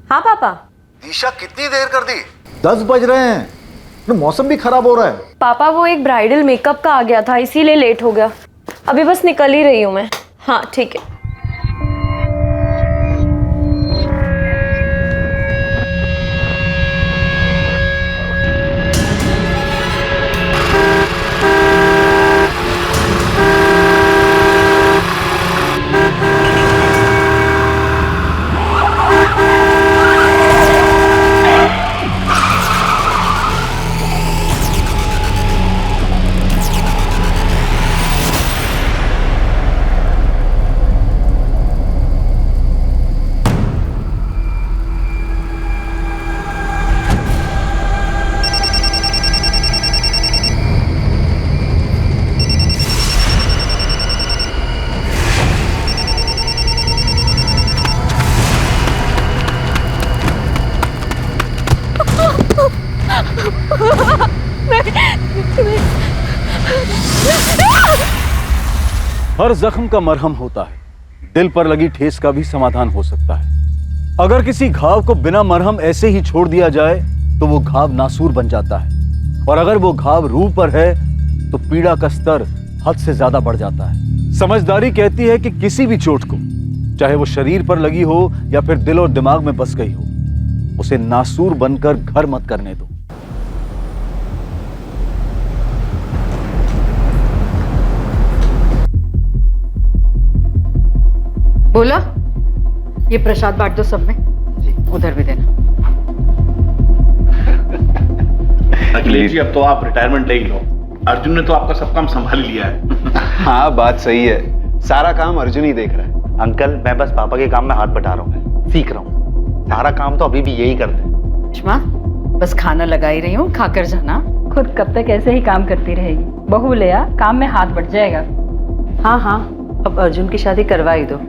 हाँ पापा। दिशा कितनी देर कर दी? 10 बज रहे हैं, तो मौसम भी खराब हो रहा है। पापा वो एक ब्राइडल मेकअप का आ गया था, इसीलिए लेट हो गया। अभी बस निकल ही रही हूँ मैं। हाँ ठीक है। हर जख्म का मरहम होता है, दिल पर लगी ठेस का भी समाधान हो सकता है। अगर किसी घाव को बिना मरहम ऐसे ही छोड़ दिया जाए तो वो घाव नासूर बन जाता है, और अगर वो घाव रूह पर है तो पीड़ा का स्तर हद से ज्यादा बढ़ जाता है। समझदारी कहती है कि किसी भी चोट को, चाहे वो शरीर पर लगी हो या फिर दिल और दिमाग में बस गई हो, उसे नासूर बनकर घर मत करने दो। बोला, ये प्रसाद बांट दो सब में। जी, उधर भी देना। अखिलेश जी, अब तो आप रिटायरमेंट ले ही लो। अर्जुन ने तो आपका सब काम संभाल लिया है। हाँ, बात सही है, सारा काम अर्जुन ही देख रहा है। अंकल, मैं बस पापा के काम में हाथ बटा रहा हूँ, सीख रहा हूँ। सारा काम तो अभी भी यही करते हैं। सुषमा, बस खाना लगा ही रही हूँ, खाकर जाना। खुद कब तक ऐसे ही काम करती रहेगी? बहू ले आ, काम में हाथ बढ़ जाएगा। हाँ हाँ, अब अर्जुन की शादी करवा ही दो।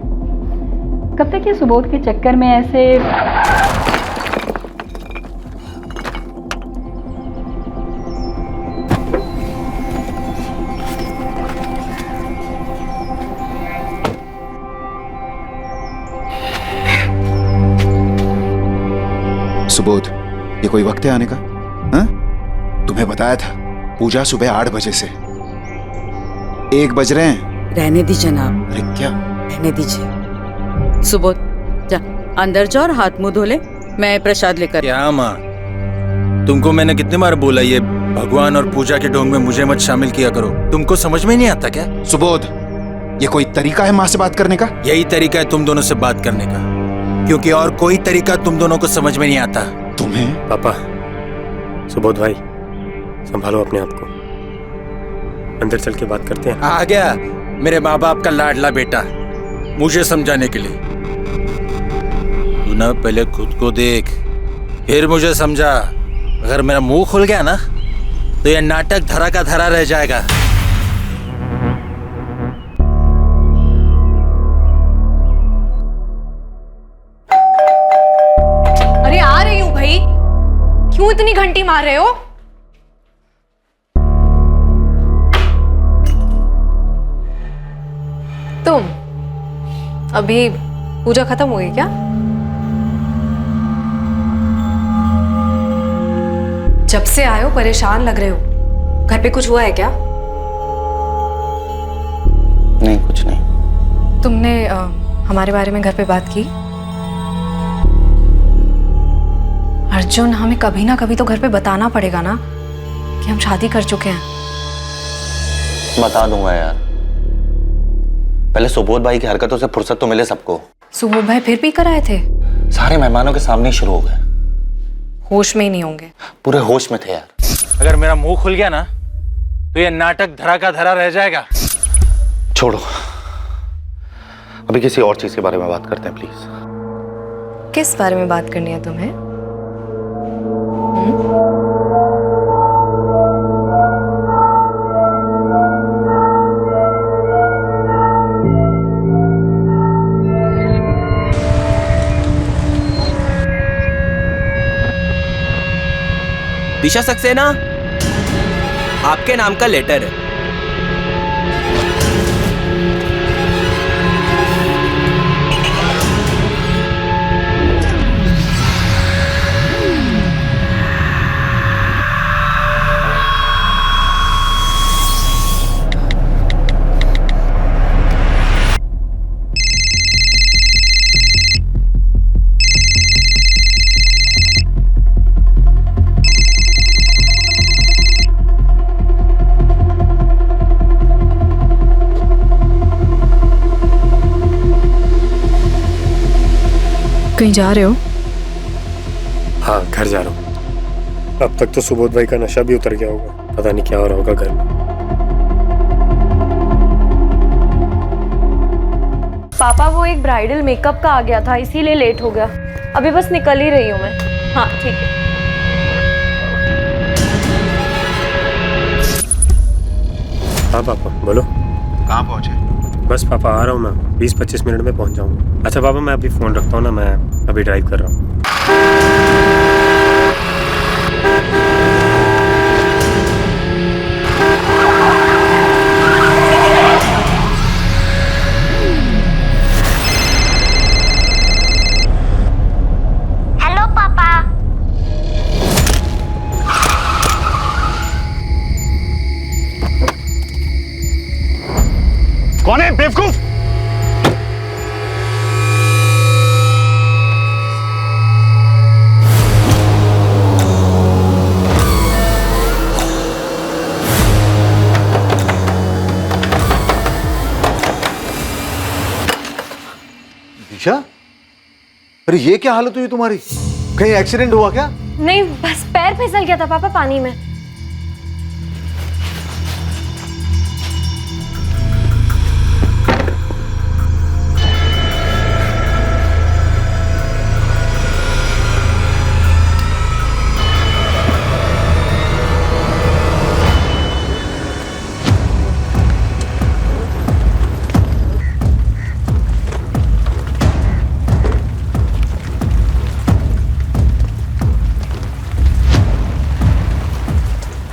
कब तक ये सुबोध के चक्कर में ऐसे? सुबोध, ये कोई वक्त है आने का? हाँ? तुम्हें बताया था पूजा सुबह 8 बजे से। 1 बज रहे हैं। रहने दीजिए जनाब। अरे क्या? रहने दीजिए। सुबोध, जा अंदर जाओ और हाथ मुंह धो ले, मैं प्रसाद लेकर। क्या माँ, तुमको मैंने कितनी बार बोला ये भगवान और पूजा के ढोंग में मुझे मत शामिल किया करो। तुमको समझ में नहीं आता क्या? सुबोध, ये कोई तरीका है माँ से बात करने का? यही तरीका है तुम दोनों से बात करने का, क्योंकि और कोई तरीका तुम दोनों को समझ में नहीं आता। तुम्हें? पापा, सुबोध भाई, संभालो अपने आप को। अंदर चल के बात करते हैं। आ गया मेरे माँ बाप का लाडला बेटा, मुझे समझाने के लिए। तू ना पहले खुद को देख, फिर मुझे समझा। अगर मेरा मुंह खुल गया ना तो यह नाटक धरा का धरा रह जाएगा। अरे आ रही हूँ भाई, क्यों इतनी घंटी मार रहे हो? तुम अभी पूजा खत्म हो गई क्या? जब से आए हो परेशान लग रहे हो। घर पे कुछ हुआ है क्या? नहीं, कुछ नहीं। तुमने हमारे बारे में घर पे बात की? अर्जुन, हमें कभी ना कभी तो घर पे बताना पड़ेगा ना कि हम शादी कर चुके हैं। बता दूंगा यार, पहले सुबोध भाई की हरकतों से फुर्सत तो मिले सबको। सुबोध भाई फिर पी कर आए थे? सारे मेहमानों के सामने शुरू हो गए। होश में ही नहीं होंगे। पूरे होश में थे यार। अगर मेरा मुंह खुल गया ना तो यह नाटक धरा का धरा रह जाएगा। छोड़ो, अभी किसी और चीज के बारे में बात करते हैं प्लीज। किस बारे में बात करनी है तुम्हें? दिशा सक्सेना, आपके नाम का लेटर है। कहीं जा रहे हो? हाँ, घर जा रहा हूँ। अब तक तो सुबोध भाई का नशा भी उतर गया होगा, पता नहीं क्या हो रहा होगा घर में। पापा वो एक ब्राइडल मेकअप का आ गया था, इसीलिए लेट हो गया। अभी बस निकल ही रही हूँ मैं। हाँ ठीक है। हाँ पापा बोलो। कहाँ पहुंचे? बस पापा आ रहा हूँ मैं, 20-25 मिनट में पहुँच जाऊँगा। अच्छा पापा मैं अभी फ़ोन रखता हूँ ना, मैं अभी ड्राइव कर रहा हूँ। हेलो पापा। कौन है बेवकूफ? दिशा, अरे ये क्या हालत हुई तुम्हारी? कहीं एक्सीडेंट हुआ क्या? नहीं, बस पैर फिसल गया था पापा पानी में।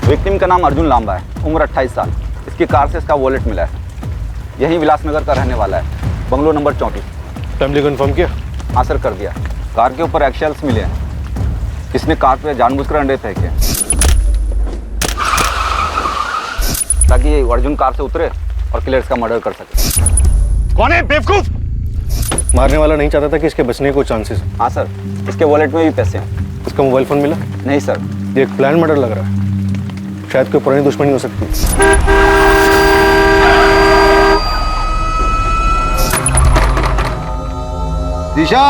विक्टिम का नाम अर्जुन लांबा है, उम्र 28 साल। इसकी कार से इसका वॉलेट मिला है। यही विलासनगर का रहने वाला है, बंगलो नंबर 34। फैमिली कंफर्म किया? हाँ सर, कर दिया। कार के ऊपर एक्शेल्स मिले हैं। इसने कार पे जानबूझकर अंडे फेंके ताकि अर्जुन कार से उतरे और किलर्स का मर्डर कर सके। कौन है बेवकूफ? मारने वाला नहीं चाहता था कि इसके बचने को चांसेस। हाँ सर, इसके वॉलेट में भी पैसे हैं। इसका मोबाइल फोन मिला? नहीं सर। ये एक प्लान मर्डर लग रहा है, शायद कोई पुरानी दुश्मनी हो सकती है। दिशा,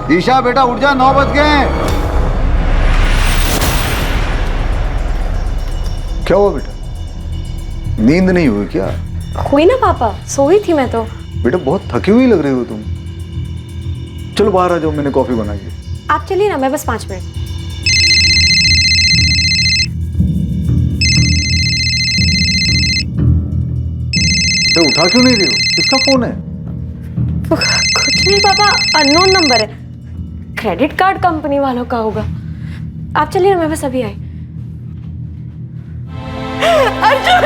दिशा बेटा उठ जा, 9 बज गए। क्या हुआ बेटा? नींद नहीं हुई क्या? हुई ना पापा, सोई थी मैं तो। बेटा बहुत थकी हुई लग रही हो तुम। चलो बाहर आ जाओ, मैंने कॉफी बनाई है। आप चलिए ना, मैं बस 5 मिनट। तो उठा क्यों नहीं रही हो? किसका फोन है? कुछ नहीं पापा, अननोन नंबर है। क्रेडिट कार्ड कंपनी वालों का होगा। आप चलिए ना, मैं बस अभी आई। अर्जुन!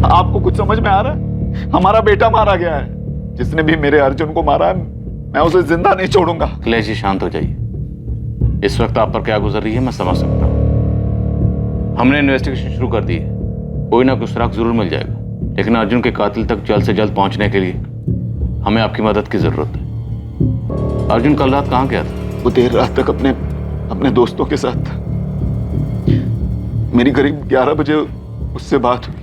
आपको कुछ समझ में आ रहा है? हमारा बेटा मारा गया है। जिसने भी मेरे अर्जुन को मारा है, मैं उसे जिंदा नहीं छोड़ूंगा। अखिलेश जी शांत हो जाइए। इस वक्त आप पर क्या गुजर रही है मैं समझ सकता हूँ। हमने इन्वेस्टिगेशन शुरू कर दी है, कोई ना कुछ सुराग जरूर मिल जाएगा। लेकिन अर्जुन के कातिल तक जल्द से जल्द पहुंचने के लिए हमें आपकी मदद की जरूरत है। अर्जुन कल रात कहाँ गया था? वो देर रात तक अपने दोस्तों के साथ था। मेरी करीब 11 बजे उससे बात हुई।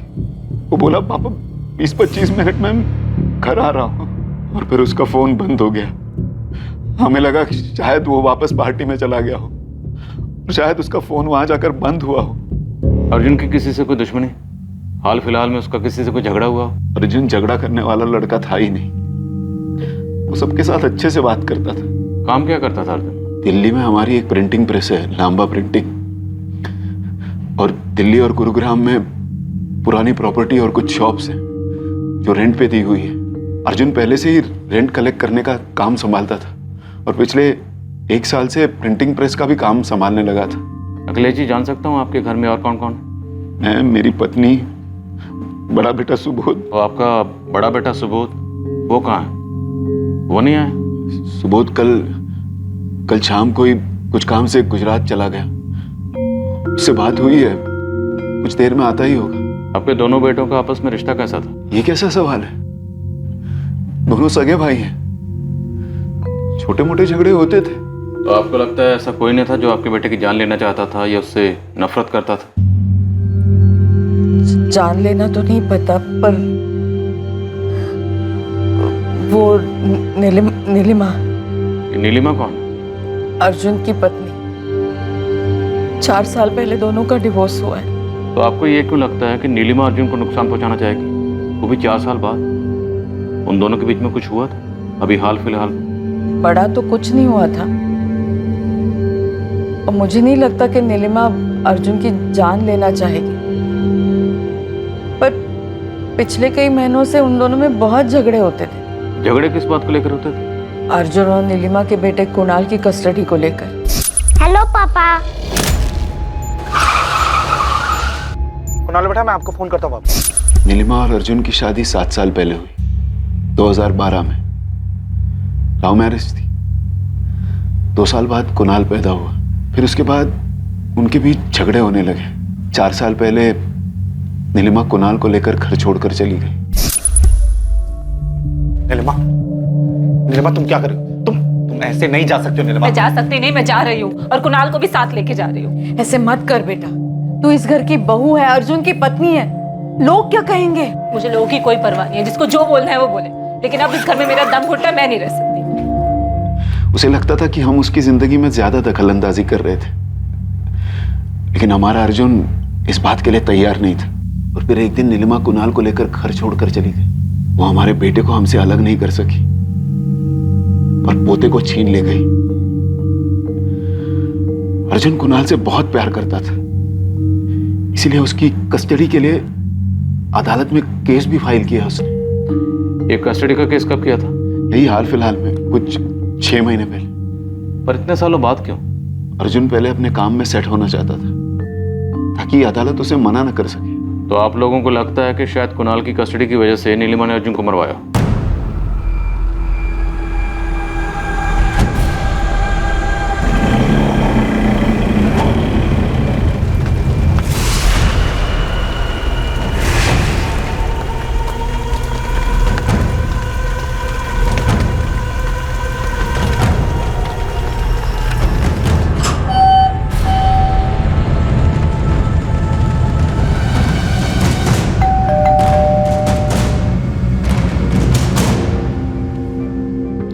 वो बोला पापा 20-25 मिनट में घर आ रहा हूँ, और फिर उसका फोन बंद हो गया। हमें लगा कि शायद वो वापस पार्टी में चला गया हो, शायद उसका फोन वहां जाकर बंद हुआ हो। अर्जुन की किसी से कोई दुश्मनी? हाल फिलहाल में उसका किसी से कोई झगड़ा हुआ? अर्जुन झगड़ा करने वाला लड़का था ही नहीं। वो सबके साथ अच्छे से बात करता था। काम क्या करता था अर्जुन? दिल्ली में हमारी एक प्रिंटिंग प्रेस है, लांबा प्रिंटिंग। और दिल्ली और गुरुग्राम में पुरानी प्रॉपर्टी और कुछ शॉप्स हैं जो रेंट पे दी हुई है। अर्जुन पहले से ही रेंट कलेक्ट करने का काम संभालता था, और पिछले 1 साल से प्रिंटिंग प्रेस का भी काम संभालने लगा था। अखिलेश जी, जान सकता हूँ आपके घर में और कौन कौन? मैं, मेरी पत्नी, बड़ा बेटा सुबोध। और आपका बड़ा बेटा सुबोध, वो कहाँ है? वो नहीं आया? सुबोध कल शाम को ही कुछ काम से गुजरात चला गया। उससे बात हुई है, कुछ देर में आता ही होगा। आपके दोनों बेटों का आपस में रिश्ता कैसा था? ये कैसा सवाल है? दोनों सगे भाई हैं। छोटे मोटे झगड़े होते थे। तो आपको लगता है ऐसा कोई नहीं था जो आपके बेटे की जान लेना चाहता था या उससे नफरत करता था? जान लेना तो नहीं पता, पर वो नीलिमा। ये नीलिमा कौन? अर्जुन की पत्नी। 4 साल पहले दोनों का डिवोर्स हुआ है। तो आपको ये क्यों लगता है कि नीलिमा अर्जुन को नुकसान पहुंचाना चाहेगी, वो भी 4 साल बाद? उन दोनों के बीच में कुछ हुआ था अभी हाल फिलहाल? बड़ा तो कुछ नहीं हुआ था, और मुझे नहीं लगता कि नीलिमा अर्जुन की जान लेना चाहेगी। पर पिछले कई महीनों से उन दोनों में बहुत झगड़े होते थे। झगड़े किस बात को लेकर होते थे? अर्जुन और नीलिमा के बेटे कुणाल की कस्टडी को लेकर। हेलो पापा। कुणाल बेटा, मैं आपको फोन करता हूँ वापस। नीलिमा और अर्जुन की शादी 7 साल पहले हुई, 2012 में। लव मैरिज थी। 2 साल बाद कुणाल पैदा हुआ। फिर उसके बाद उनके बीच झगड़े होने लगे। 4 साल पहले नीलिमा कुणाल को लेकर घर छोड़कर चली गई। नीलिमा तुम क्या कर रहे हो? तुम ऐसे नहीं जा सकते हो नीलिमा। मैं जा सकती नहीं, मैं जा रही हूँ और कुणाल को भी साथ लेके जा रही हूँ। ऐसे मत कर बेटा, तू इस घर की बहू है, अर्जुन की पत्नी है। लोग क्या कहेंगे? मुझे लोगों की कोई परवाह नहीं है, जिसको जो बोलना है वो बोले, लेकिन अब इस घर में मेरा दम घुटता है, मैं नहीं रह सकती। उसे लगता था कि हम उसकी जिंदगी में ज्यादा दखलंदाजी कर रहे थे, लेकिन हमारा अर्जुन इस बात के लिए तैयार नहीं था। और फिर एक दिन नीलिमा कुणाल को लेकर घर छोड़कर चली गई। वो हमारे बेटे को हमसे अलग नहीं कर सकी और पोते को छीन ले गई। अर्जुन कुणाल से बहुत प्यार करता था, इसीलिए उसकी कस्टडी के लिए अदालत में केस भी फाइल किया उसने। ये कस्टडी का केस कब किया था? यही हाल फिलहाल में, कुछ 6 महीने पहले। पर इतने सालों बाद क्यों? अर्जुन पहले अपने काम में सेट होना चाहता था, ताकि अदालत उसे मना न कर सके। तो आप लोगों को लगता है कि शायद कुणाल की कस्टडी की वजह से नीलिमा ने अर्जुन को मरवाया?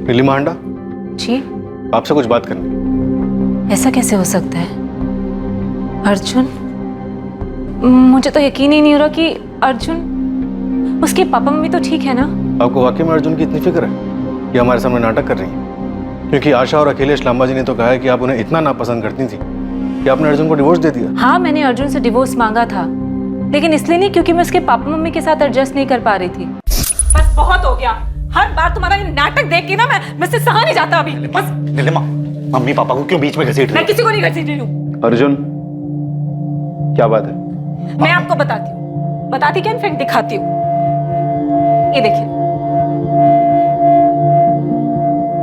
नीलिमा अंडा जी, आपसे कुछ बात करनी। ऐसा कैसे हो सकता है? अर्जुन, मुझे तो यकीन ही नहीं हो रहा कि अर्जुन, उसके पापा मम्मी तो ठीक है ना? आपको वाकई में अर्जुन की इतनी फिक्र है कि हमारे सामने नाटक कर रही हैं? क्योंकि आशा और अखिलेश लांबा जी ने तो कहा है कि आप उन्हें इतना नापसंद करती थी कि आपने अर्जुन को डिवोर्स दे दिया। हाँ, मैंने अर्जुन से डिवोर्स मांगा था, लेकिन इसलिए नहीं क्योंकि मैं उसके पापा मम्मी के साथ एडजस्ट नहीं कर पा रही थी। बस बहुत हो गया, हर बार तुम्हारा ये नाटक देख के ना मैं से सहा नहीं जाता अभी। बस नीलिमा, मम्मी पापा को क्यों बीच में घसीट रही? मैं किसी को नहीं घसीट रही हूँ। अर्जुन, क्या बात है? मैं आपको बताती क्या, इनफैक्ट दिखाती हूँ। ये देखिए,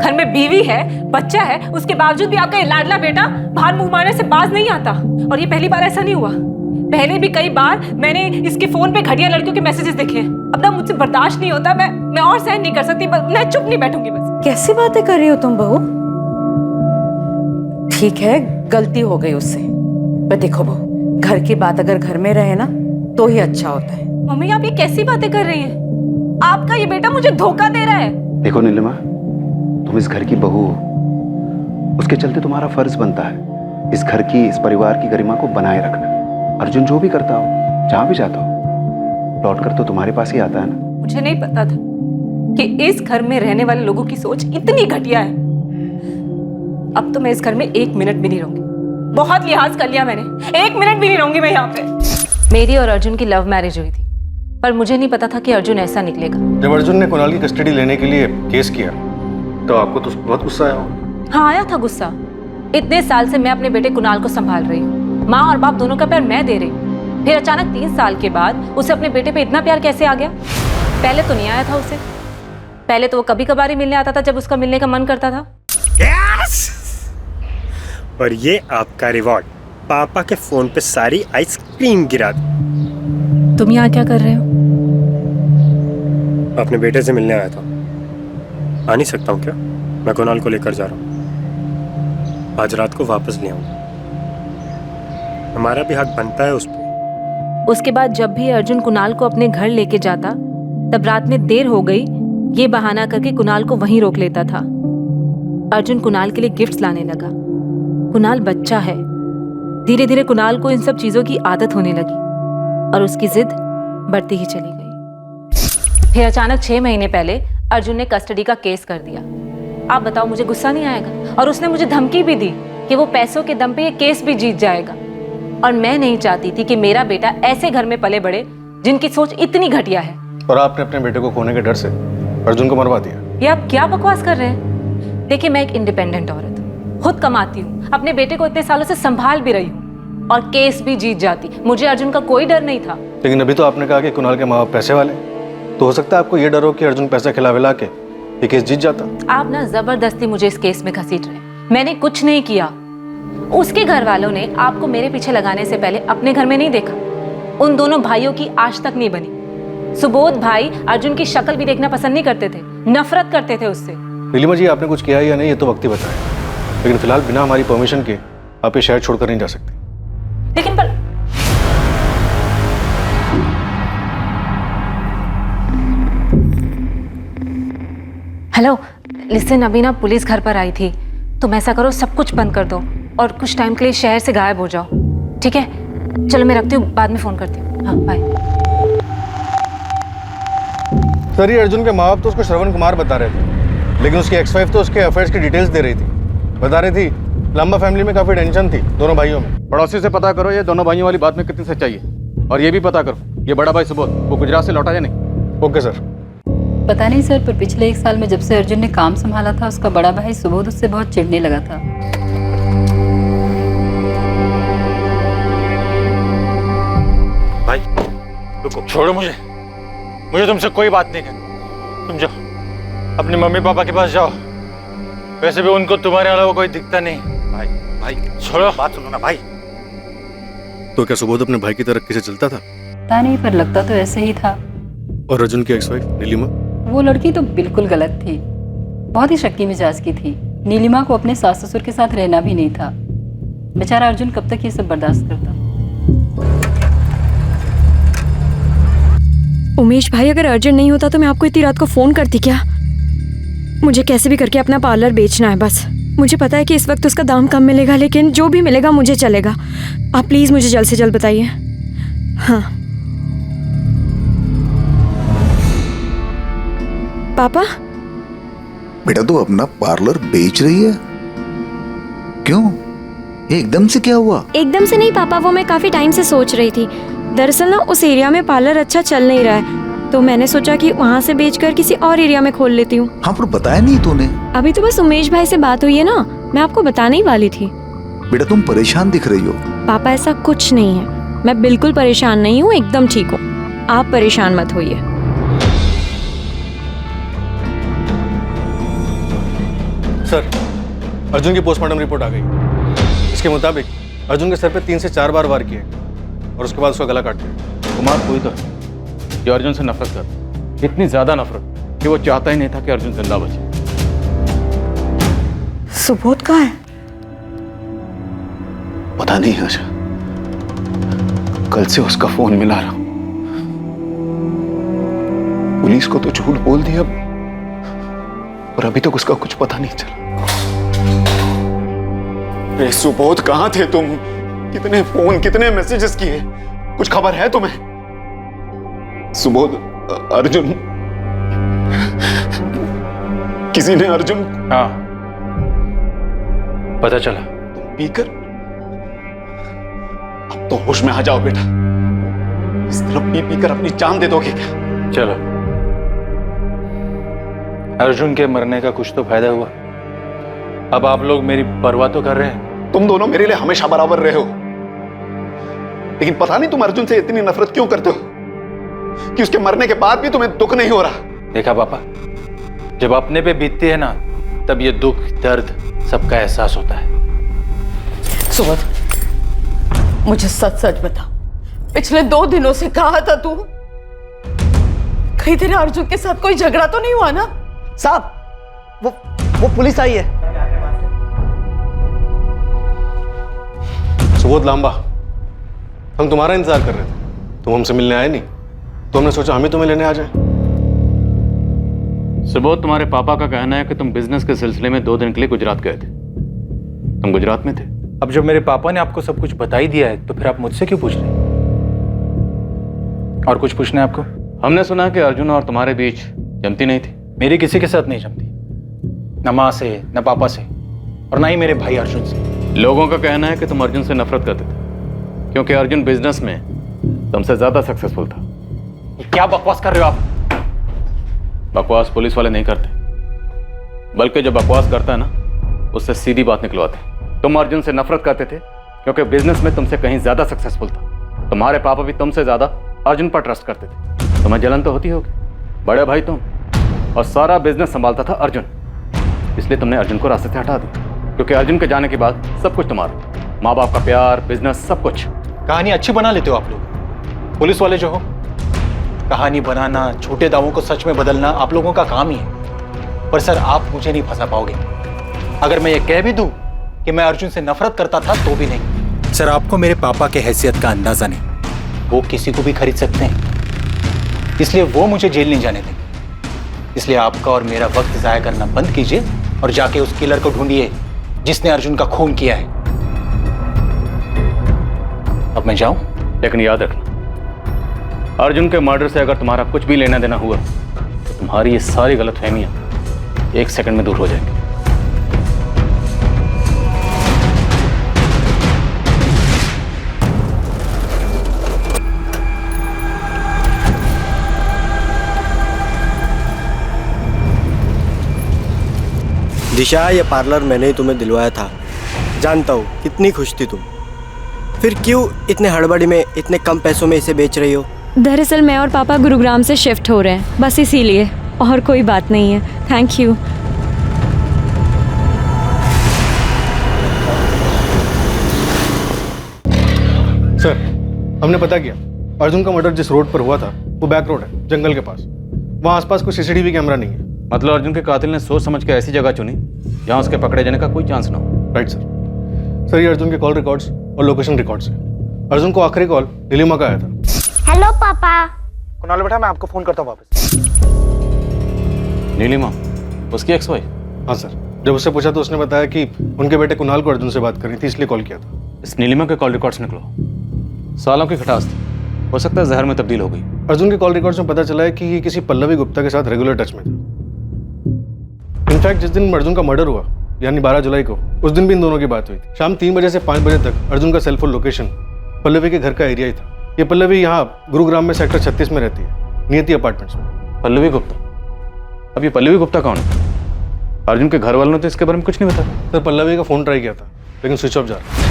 घर में बीवी है, बच्चा है, उसके बावजूद भी आपका ये लाडला बेटा बाहर मुंह मारने से बाज नहीं आता। और ये पहली बार ऐसा नहीं हुआ, पहले भी कई बार मैंने इसके फोन पे घटिया लड़कियों के मैसेजेस देखे। अब ना मुझसे बर्दाश्त नहीं होता, मैं और सहन नहीं कर सकती, मैं चुप नहीं बैठूंगी बस। कैसी बातें कर रही हो तुम बहू? ठीक है, गलती हो गई उससे, पर देखो बहू, घर की बात अगर घर में रहे ना तो ही अच्छा होता है। मम्मी, आप ये कैसी बातें कर रही हैं? आपका ये बेटा मुझे धोखा दे रहा है। देखो नीलिमा, तुम इस घर की बहू हो, उसके चलते तुम्हारा फर्ज बनता है इस घर की, इस परिवार की गरिमा को बनाए रखना। अर्जुन जो भी करता हो, जहां भी जाता हो, लौट कर तो तुम्हारे पास ही आता है ना। मुझे नहीं पता था कि इस घर में रहने वाले लोगों की सोच इतनी घटिया है। अब तो मैं इस घर में 1 मिनट भी नहीं रहूंगी। बहुत लिहाज कर लिया मैंने, 1 मिनट भी नहीं रहूंगी मैं यहाँ पे। मेरी और अर्जुन की लव मैरिज हुई थी, पर मुझे नहीं पता था कि अर्जुन ऐसा निकलेगा। जब अर्जुन ने कुणाल की कस्टडी लेने के लिए केस किया तो आपको तो बहुत गुस्सा आया होगा। हाँ, आया था गुस्सा। इतने साल से मैं अपने बेटे कुणाल को संभाल रही हूँ, माँ और बाप दोनों का प्यार मैं दे रही हूँ, फिर अचानक 3 साल के बाद उसे अपने बेटे पे इतना प्यार कैसे आ गया? पहले तो नहीं आया था उसे, पहले तो वो कभी कभार ही मिलने आता था जब उसका मिलने का मन करता था। और ये आपका रिवॉर्ड, पापा के फोन पे सारी आइसक्रीम गिरा दी। तुम यहाँ क्या कर रहे हो? अपने बेटे से मिलने आया था। आ नहीं सकता हूँ क्या? मैं कुणाल को लेकर जा रहा हूँ, आज रात को वापस ले आऊंगा। हमारा भी हक बनता है उस पर। उसके बाद जब भी अर्जुन कुणाल को अपने घर लेके जाता, तब रात में देर हो गई ये बहाना करके कुणाल को वहीं रोक लेता था। अर्जुन कुणाल के लिए गिफ्ट्स लाने लगा। कुणाल बच्चा है। धीरे धीरे कुणाल को इन सब चीजों की आदत होने लगी और उसकी जिद बढ़ती ही चली गई। फिर अचानक 6 महीने पहले अर्जुन ने कस्टडी का केस कर दिया। आप बताओ, मुझे गुस्सा नहीं आएगा? और उसने मुझे धमकी भी दी कि वो पैसों के दम पे ये केस भी जीत जाएगा। और मैं नहीं चाहती थी कि मेरा बेटा ऐसे घर में पले बड़े जिनकी सोच इतनी घटिया है। और आपने अपने बेटे को खोने के डर से अर्जुन को मरवा दिया। ये आप क्या बकवास कर रहे हैं? देखिए, मैं एक इंडिपेंडेंट औरत हूँ, खुद कमाती हूँ, अपने बेटे को इतने सालों से संभाल भी रही हूँ और केस भी जीत जाती। मुझे अर्जुन का कोई डर नहीं था। लेकिन अभी तो आपने कहा कि कुणाल के माँ बाप पैसे वाले, तो हो सकता है आपको ये डर हो कि अर्जुन पैसा खिला विला के ये केस जीत जाता। आप ना जबरदस्ती मुझे इस केस में घसीट रहे हैं। मैंने कुछ नहीं किया। उसके घर वालों ने आपको मेरे पीछे लगाने से पहले अपने घर में नहीं देखा। उन दोनों भाइयों की आज तक नहीं बनी। सुबोध भाई अर्जुन की शक्ल भी देखना पसंद नहीं करते थे, नफरत करते थे उससे। नीलिमा जी, आपने कुछ किया या नहीं ये तो वक्त ही बताए, लेकिन फिलहाल बिना हमारी परमिशन के आप ये शहर छोड़कर नहीं जा सकते। लेकिन पर हेलो, लिसन, अभी ना पुलिस घर पर आई थी। तुम ऐसा करो, सब कुछ बंद कर दो और कुछ टाइम के लिए शहर से गायब हो जाओ, ठीक है? चलो मैं रखती हूँ, बाद में फोन करती हूँ। हाँ, बाय। सर, ये अर्जुन के माँ बाप तो उसको श्रवण कुमार बता रहे थे, लेकिन उसकी एक्स वाइफ तो उसके अफेयर्स की डिटेल्स दे रही थी। बता रही थी लांबा फैमिली में काफी टेंशन थी दोनों भाइयों में। पड़ोसी से पता करो ये दोनों भाइयों वाली बात में कितनी सच्चाई है, और ये भी पता करो ये बड़ा भाई सुबोध वो गुजरात से लौटा या नहीं। Okay sir. पता नहीं सर, पर पिछले 1 साल में जब से अर्जुन ने काम संभाला था, उसका बड़ा भाई सुबोध उससे बहुत चिढ़ने लगा था। भाई रुको, छोड़ो मुझे तुमसे कोई बात नहीं करनी। तुम जाओ अपने मम्मी पापा के पास जाओ, वैसे भी उनको तुम्हारे अलावा कोई दिखता नहीं। भाई छोड़ो, बात सुनो ना भाई। तो क्या सुबोध अपने भाई की तरक्की से चलता था? पता नहीं, पर लगता तो ऐसे ही था। और अर्जुन की एक्स वाइफ नीलिमा? वो लड़की तो बिल्कुल गलत थी, बहुत ही शक्की मिजाज की थी। नीलिमा को अपने सास ससुर के साथ रहना भी नहीं था। बेचारा अर्जुन कब तक ये सब बर्दाश्त करता। उमेश भाई, अगर अर्जेंट नहीं होता तो मैं आपको इतनी रात को फोन करती क्या? मुझे कैसे भी करके अपना पार्लर बेचना है बस। मुझे पता है कि इस वक्त उसका दाम कम मिलेगा, लेकिन जो भी मिलेगा मुझे चलेगा। आप प्लीज मुझे जल्द से जल्द बताइए। हाँ पापा। बेटा तू अपना पार्लर बेच रही है? क्यों, ये एकदम से क्या हुआ? एकदम से नहीं पापा, वो मैं काफी टाइम से सोच रही थी। दरअसल ना उस एरिया में पार्लर अच्छा चल नहीं रहा है, तो मैंने सोचा कि वहाँ से बेचकर किसी और एरिया में खोल लेती हूँ। हाँ, पर बताया नहीं तूने। अभी तो बस उमेश भाई से बात हुई है ना, मैं आपको बताने ही वाली थी। बेटा तुम परेशान दिख रही हो। पापा ऐसा कुछ नहीं है, मैं बिल्कुल परेशान नहीं हूँ, एकदम ठीक हूँ। आप परेशान मत होइए। सर, अर्जुन की पोस्टमार्टम रिपोर्ट आ गई। इसके मुताबिक अर्जुन के सर पे 3 से 4 बार वार किए और उसके बाद उसका गला काट दिया। कुमार कोई तो है जो अर्जुन से नफरत करता, इतनी ज्यादा नफरत कि वो चाहता ही नहीं था कि अर्जुन जिंदा बचे। सुबोध कहाँ है? पता नहीं आशा, कल से उसका फोन मिला रहा हूं। पुलिस को तो झूठ बोल दिया, और अभी तक उसका कुछ पता नहीं चला। रे सुबोध, कहां थे तुम? कितने फोन, कितने मैसेजेस किए, कुछ खबर है तुम्हें? सुबोध, अर्जुन, किसी ने अर्जुन? हाँ पता चला। तुम पीकर? अब तो होश में आ जाओ बेटा। इस तरह पी कर अपनी जान दे दोगे क्या? चलो, अर्जुन के मरने का कुछ तो फायदा हुआ। अब आप लोग मेरी परवाह तो कर रहे हैं। तुम दोनों मेरे लिए हमेशा बराबर रहे हो, लेकिन पता नहीं तुम अर्जुन से इतनी नफरत क्यों करते हो कि उसके मरने के बाद भी तुम्हें दुख नहीं हो रहा। देखा पापा, जब अपने पे बीतती है ना, तब ये दुख दर्द सबका एहसास होता है। सुबोध, मुझे सच सच बता, पिछले 2 दिनों से कहा था तू, कहीं तेरे अर्जुन के साथ कोई झगड़ा तो नहीं हुआ ना? साहब, वो पुलिस आई है। सुबोध लांबा, हम तुम्हारा इंतजार कर रहे थे, तुम हमसे मिलने आए नहीं, तो हमने सोचा हम ही तुम्हें लेने आ जाए। सुबोध, तुम्हारे पापा का कहना है कि तुम बिजनेस के सिलसिले में 2 दिन के लिए गुजरात गए थे। तुम गुजरात में थे? अब जब मेरे पापा ने आपको सब कुछ बता ही दिया है तो फिर आप मुझसे क्यों पूछ रहे हैं? और कुछ पूछना है आपको? हमने सुना है कि अर्जुन और तुम्हारे बीच जमती नहीं थी। मेरी किसी के साथ नहीं जमती, न माँ से, न पापा से, और ना ही मेरे भाई अर्जुन से। लोगों का कहना है कि तुम अर्जुन से नफरत करते थे क्योंकि अर्जुन बिजनेस में तुमसे ज्यादा सक्सेसफुल था। क्या बकवास कर रहे हो आप? बकवास पुलिस वाले नहीं करते, बल्कि जो बकवास करता है ना, उससे सीधी बात निकलवाते। तुम अर्जुन से नफरत करते थे क्योंकि बिजनेस में तुमसे कहीं ज्यादा सक्सेसफुल था। तुम्हारे पापा भी तुमसे ज्यादा अर्जुन पर ट्रस्ट करते थे। तुम्हें जलन तो होती होगी, बड़े भाई तुम, और सारा बिजनेस संभालता था अर्जुन, इसलिए तुमने अर्जुन को रास्ते से हटा दिया। क्योंकि अर्जुन के जाने के बाद सब कुछ तुम्हारा, माँ बाप का प्यार, बिजनेस, सब कुछ। कहानी अच्छी बना लेते हो आप लोग, पुलिस वाले जो हो। कहानी बनाना, छोटे दावों को सच में बदलना आप लोगों का काम ही है। पर सर, आप मुझे नहीं फंसा पाओगे। अगर मैं ये कह भी दूं कि मैं अर्जुन से नफरत करता था तो भी नहीं। सर, आपको मेरे पापा के हैसियत का अंदाजा नहीं। वो किसी को भी खरीद सकते हैं, इसलिए वो मुझे जेल नहीं जाने देंगे। इसलिए आपका और मेरा वक्त जाया करना बंद कीजिए और जाके उस किलर को ढूंढिए जिसने अर्जुन का खून किया है। अब मैं जाऊं? लेकिन याद रखना, अर्जुन के मर्डर से अगर तुम्हारा कुछ भी लेना देना हुआ तो तुम्हारी ये सारी गलतफहमियां 1 सेकंड में दूर हो जाएंगी। दिशा, ये पार्लर मैंने ही तुम्हें दिलवाया था। जानता हूँ कितनी खुश थी तुम। फिर क्यों इतने हड़बड़ी में इतने कम पैसों में इसे बेच रही हो? दरअसल मैं और पापा गुरुग्राम से शिफ्ट हो रहे हैं, बस इसीलिए, और कोई बात नहीं है। Thank you. सर, हमने पता किया, अर्जुन का मर्डर जिस रोड पर हुआ था वो बैक रोड है, जंगल के पास। वहाँ आसपास कोई सीसीटीवी कैमरा नहीं है। मतलब अर्जुन के कातिल ने सोच समझ के ऐसी जगह चुनी जहाँ उसके पकड़े जाने का कोई चांस ना हो। Right sir. सर, ये अर्जुन के कॉल रिकॉर्ड्स और लोकेशन रिकॉर्ड्स हैं। अर्जुन को आखिरी कॉल नीलिमा का आया था। हेलो पापा। कुणाल बेटा, मैं आपको फोन करता हूँ वापस। नीलिमा उसकी एक्स वाइफ? हाँ सर, जब उससे पूछा तो उसने बताया कि उनके बेटे कुणाल को अर्जुन से बात करनी थी, इसलिए कॉल किया था। इस नीलिमा के कॉल रिकॉर्ड्स निकलो। सालों की खटास थी, हो सकता है जहर में तब्दील हो गई। अर्जुन के कॉल रिकॉर्ड्स में पता चला है कि ये किसी पल्लवी गुप्ता के साथ रेगुलर टच में था। इनफैक्ट जिस दिन अर्जुन का मर्डर हुआ, यानी 12 जुलाई को, उस दिन भी इन दोनों की बात हुई थी। शाम 3 बजे से 5 बजे तक अर्जुन का सेलफोन लोकेशन पल्लवी के घर का एरिया ही था। ये पल्लवी यहाँ गुरुग्राम में सेक्टर 36 में रहती है, नियति अपार्टमेंट्स में। पल्लवी गुप्ता? अब ये पल्लवी गुप्ता कौन है? अर्जुन के घर वालों ने तो इसके बारे में कुछ नहीं बताया। सर, पल्लवी का फोन ट्राई किया था लेकिन स्विच ऑफ जा रहा।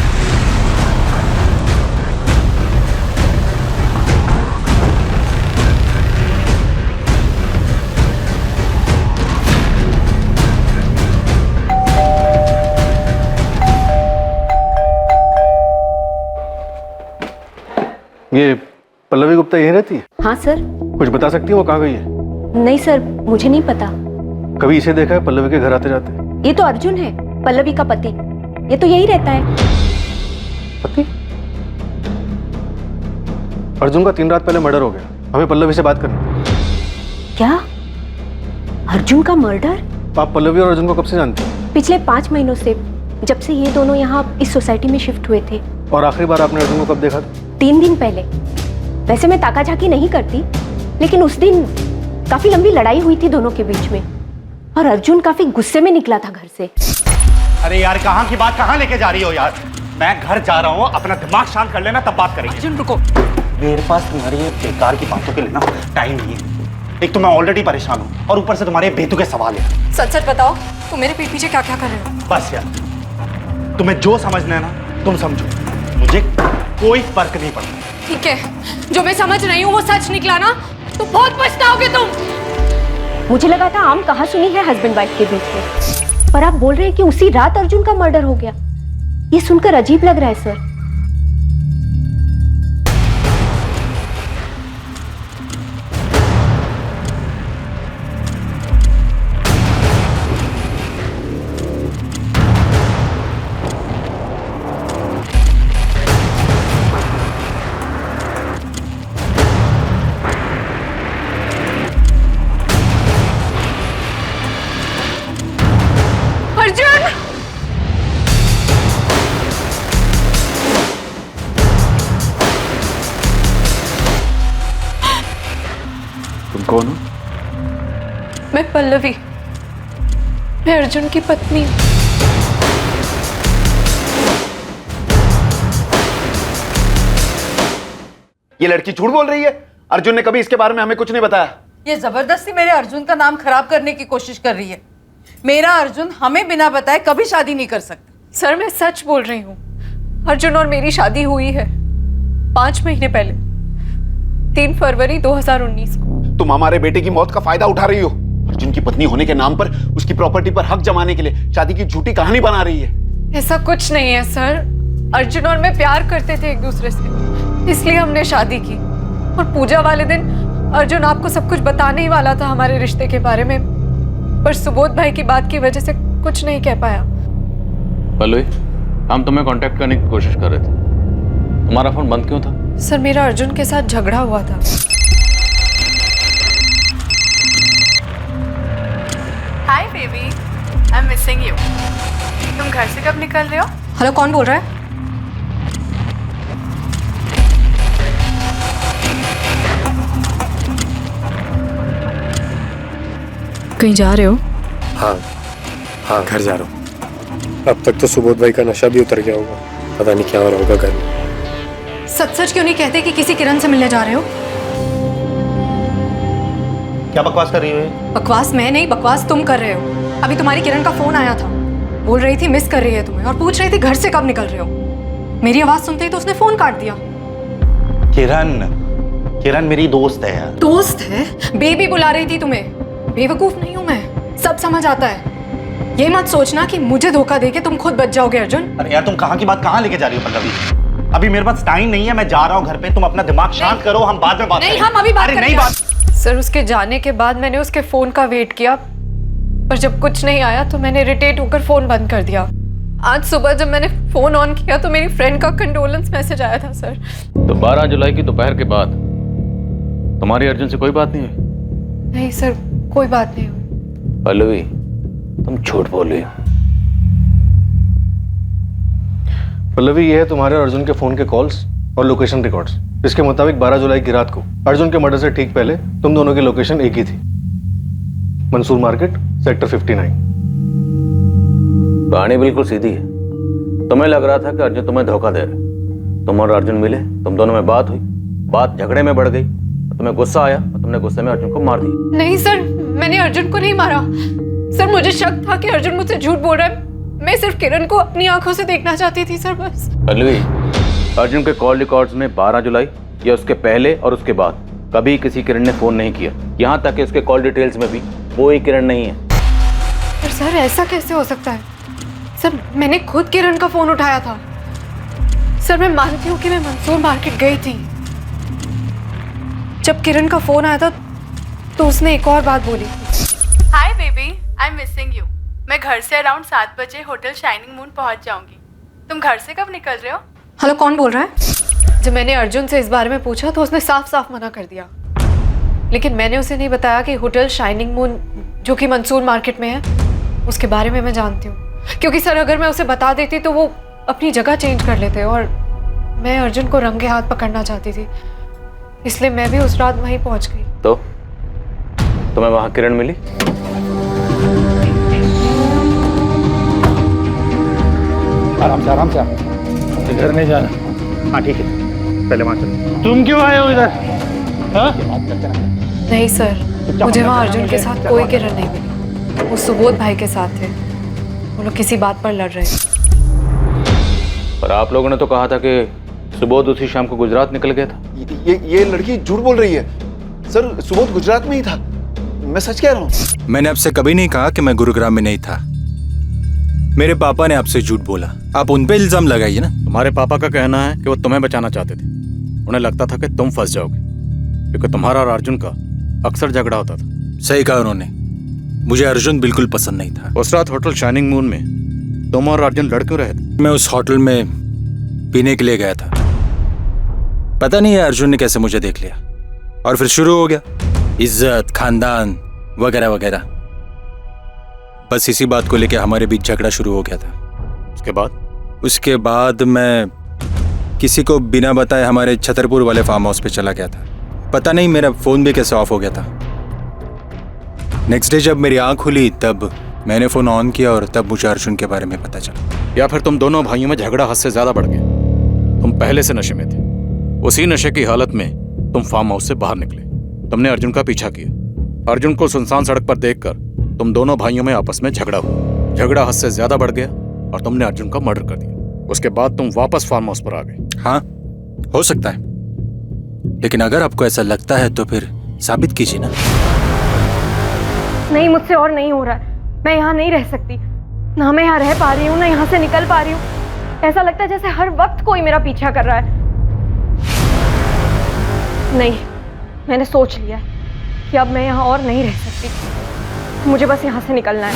ये पल्लवी गुप्ता यहीं रहती है? हाँ सर। कुछ बता सकती है वो कहाँ गई है? नहीं सर, मुझे नहीं पता। कभी इसे देखा है पल्लवी के घर आते जाते? ये तो अर्जुन है, पल्लवी का पति। ये तो यही रहता है। पति? अर्जुन का 3 रात पहले मर्डर हो गया, हमें पल्लवी से बात करनी। क्या? अर्जुन का मर्डर? आप पल्लवी और अर्जुन को कब से जानते हैं? पिछले 5 महीनों से, जब से ये दोनों यहाँ इस सोसाइटी में शिफ्ट हुए थे। और आखिरी बार आपने अर्जुन को कब देखा था? 3 दिन पहले। वैसे मैं ताका झाकी नहीं करती, लेकिन उस दिन काफी लंबी लड़ाई हुई थी दोनों के बीच में, और अर्जुन काफी गुस्से में निकला था घर से। अरे यार, कहाँ की बात कहाँ लेके जा रही हो यार? मैं घर जा रहा हूँ, अपना दिमाग शांत कर लेना, तब बात करेंगे। अर्जुन रुको। मेरे पास तुम्हारी ये बेकार की बातों के लिए ना टाइम नहीं है। एक तो मैं ऑलरेडी परेशान हूँ और ऊपर से तुम्हारे बेतुके सवाल है। सच सच बताओ, तुम मेरे पीठ पीछे क्या क्या कर रहे हो? बस यार, तुम्हें जो समझना है ना तुम समझो, मुझे कोई फर्क नहीं पड़ता। ठीक है, जो मैं समझ रही हूँ वो सच निकला ना तो बहुत पछताओगे तुम। मुझे लगा था आम कहाँ सुनी है हस्बैंड वाइफ के बीच में, पर आप बोल रहे हैं कि उसी रात अर्जुन का मर्डर हो गया। ये सुनकर अजीब लग रहा है सर। तुम कौन हो? मैं पल्लवी, मैं अर्जुन की पत्नी हूँ। ये लड़की झूठ बोल रही है। अर्जुन ने कभी इसके बारे में हमें कुछ नहीं बताया। ये जबरदस्ती मेरे अर्जुन का नाम खराब करने की कोशिश कर रही है। मेरा अर्जुन हमें बिना बताए कभी शादी नहीं कर सकता। सर मैं सच बोल रही हूँ, अर्जुन और मेरी शादी हुई है 5 महीने पहले, 3 फरवरी 2019 को। तुम हमारे बेटे की मौत का फायदा उठा रही हो। अर्जुन की पत्नी होने के नाम पर उसकी प्रॉपर्टी पर हक जमाने के लिए शादी की झूठी कहानी बना रही है। ऐसा कुछ नहीं है सर, अर्जुन और मैं प्यार करते थे एक दूसरे से, इसलिए हमने शादी की। और पूजा वाले दिन अर्जुन आपको सब कुछ बताने ही वाला था हमारे रिश्ते के बारे में, पर सुबोध भाई की बात की वजह से कुछ नहीं कह पाया। पल्लवी, हम तुम्हें कांटेक्ट करने की कोशिश कर रहे थे, तुम्हारा फोन बंद क्यों था? सर मेरा अर्जुन के साथ झगड़ा हुआ था। Hi baby, I am missing you. तुम घर से कब निकल रहे हो? हेलो, कौन बोल रहा है? कहीं जा रहे हो? हाँ घर जा रहा हूँ। अब तक तो सुबोध भाई का नशा भी उतर गया होगा, पता नहीं क्या हो रहा होगा घर में। सच सच क्यों नहीं कहते कि किसी किरण से मिलने जा रहे हो? क्या बकवास कर रही हो? बकवास मैं नहीं, बकवास तुम कर रहे हो। अभी तुम्हारी किरण का फोन आया था, बोल रही थी मिस कर रही है तुम्हें और पूछ रही थी घर से कब निकल रहे हो। मेरी आवाज सुनते ही तो उसने फोन काट दिया। किरण मेरी दोस्त है यार। दोस्त है? बेबी बुला रही थी तुम्हें। बेवकूफ नहीं हूं मैं, सब समझ आता है। ये मत सोचना कि मुझे धोखा देके तुम खुद बच जाओगे अर्जुन। अरे यार तुम कहाँ की बात कहाँ लेके जा रही हो पल्लवी? अभी मेरे पास टाइम नहीं है, मैं जा रहा हूँ घर पे। तुम अपना दिमाग शांत करो, हम बाद में बात नहीं, करेंगे। हम अभी बात नहीं बात। सर उसके जाने के बाद मैंने उसके फोन का वेट किया, पर जब कुछ नहीं आया तो मैंने इरिटेट होकर फोन बंद कर दिया। आज सुबह जब मैंने फोन ऑन किया तो मेरी फ्रेंड का कंडोलेंस मैसेज आया था सर। तो 12 जुलाई की दोपहर के बाद तुम्हारी अर्जुन से कोई बात नहीं हुई? नहीं सर, कोई बात नहीं हुई। पल्लवी, तुम झूठ बोल रही हो। पल्लवी, ये है तुम्हारे अर्जुन के फोन के कॉल्स और लोकेशन रिकॉर्ड्स। इसके मुताबिक 12 जुलाई की रात को अर्जुन के मर्डर से ठीक पहले तुम दोनों की लोकेशन एक ही थी, मंसूर मार्केट, सेक्टर 59। कहानी बिल्कुल सीधी है। तुम्हें लग रहा था कि अर्जुन तुम्हें धोखा दे रहे। तुम और अर्जुन मिले, तुम दोनों में बात हुई, बात झगड़े में बढ़ गई, तुम्हें गुस्सा आया और तुमने गुस्से में अर्जुन को मार दिया। नहीं सर, मैंने अर्जुन को नहीं मारा सर। मुझे शक था कि अर्जुन मुझसे झूठ बोल रहा है। मैं सिर्फ किरण को अपनी आंखों से देखना चाहती थी सर, बस। पल्लवी, अर्जुन के कॉल रिकॉर्ड्स में 12 जुलाई या उसके पहले और उसके बाद कभी किसी किरण ने फोन नहीं किया। यहाँ तक कि उसके कॉल डिटेल्स में भी कोई किरण नहीं है। पर सर ऐसा कैसे हो सकता है? सर मैंने खुद किरण का फोन उठाया था। सर मैं मानती हूँ कि मैं मंसूर मार्केट गई थी। जब किरण का फोन आया था तो उसने एक और बात बोली। Hi baby, I am missing you. मैं घर से अराउंड 7 बजे होटल शाइनिंग मून पहुंच जाऊंगी। तुम घर से कब निकल रहे हो? हेलो, कौन बोल रहा है? जब मैंने अर्जुन से इस बारे में पूछा तो उसने साफ साफ मना कर दिया, लेकिन मैंने उसे नहीं बताया कि होटल शाइनिंग मून जो कि मंसूर मार्केट में है, उसके बारे में मैं जानती हूँ। क्योंकि सर अगर मैं उसे बता देती तो वो अपनी जगह चेंज कर लेते और मैं अर्जुन को रंगे हाथ पकड़ना चाहती थी, इसलिए मैं भी उस रात वहीं पहुंच गई। तो तुम्हें वहां किरण मिली? आराम से घर नहीं जाना। हाँ ठीक है, पहले वहां चलो। तुम क्यों आए हो इधर? नहीं सर, मुझे वहाँ अर्जुन के साथ कोई किरण नहीं मिली। वो सुबोध भाई के साथ थे, वो लोग किसी बात पर लड़ रहे थे। पर आप लोगों ने तो कहा था कि सुबोध उसी शाम को गुजरात निकल गया था। ये लड़की झूठ बोल रही है सर। सुबोध गुजरात में ही था, मैं सच कह रहा हूँ। मैंने आपसे कभी नहीं कहा कि मैं गुरुग्राम में नहीं था। मेरे पापा ने आपसे झूठ बोला, आप उन पे इल्जाम लगाइए ना। तुम्हारे पापा का कहना है कि वो तुम्हें बचाना चाहते थे। उन्हें लगता था कि तुम फंस जाओगे, क्योंकि तुम्हारा और अर्जुन का अक्सर झगड़ा होता था। सही कहा उन्होंने, मुझे अर्जुन बिल्कुल पसंद नहीं था। उस रात होटल शाइनिंग मून में तुम और अर्जुन लड़ क्यों रहे थे? मैं उस होटल में पीने के लिए गया था। पता नहीं है अर्जुन ने कैसे मुझे देख लिया और फिर शुरू हो गया इज्जत, खानदान वगैरह वगैरह। बस इसी बात को लेकर हमारे बीच झगड़ा शुरू हो गया था। उसके बाद मैं किसी को बिना बताए हमारे छतरपुर वाले फार्म हाउस पे चला गया था। पता नहीं मेरा फोन भी कैसे ऑफ हो गया था। नेक्स्ट डे जब मेरी आंख खुली तब मैंने फोन ऑन किया और तब मुझे अर्जुन के बारे में पता चला। या फिर तुम दोनों भाइयों में झगड़ा हद से ज्यादा बढ़ गया। तुम पहले से नशे में थे, उसी नशे की हालत में तुम फार्म हाउस से बाहर निकले। तुमने अर्जुन का पीछा किया। अर्जुन को सुनसान सड़क पर देखकर तुम दोनों भाइयों में आपस में झगड़ा हुआ। झगड़ा हद से ज्यादा बढ़ गया और तुमने अर्जुन का मर्डर कर दिया। उसके बाद तुम वापस फार्म हाउस पर आ गए। हाँ, हो सकता है, लेकिन अगर आपको ऐसा लगता है तो फिर साबित कीजिए ना। नहीं, मुझसे और नहीं हो रहा है। मैं यहाँ नहीं रह सकती, ना मैं यहाँ रह पा रही हूँ, ना यहाँ से निकल पा रही हूँ। ऐसा लगता है जैसे हर वक्त कोई मेरा पीछा कर रहा है। नहीं, मैंने सोच लिया है कि अब मैं यहाँ और नहीं रह सकती। मुझे बस यहाँ से निकलना है।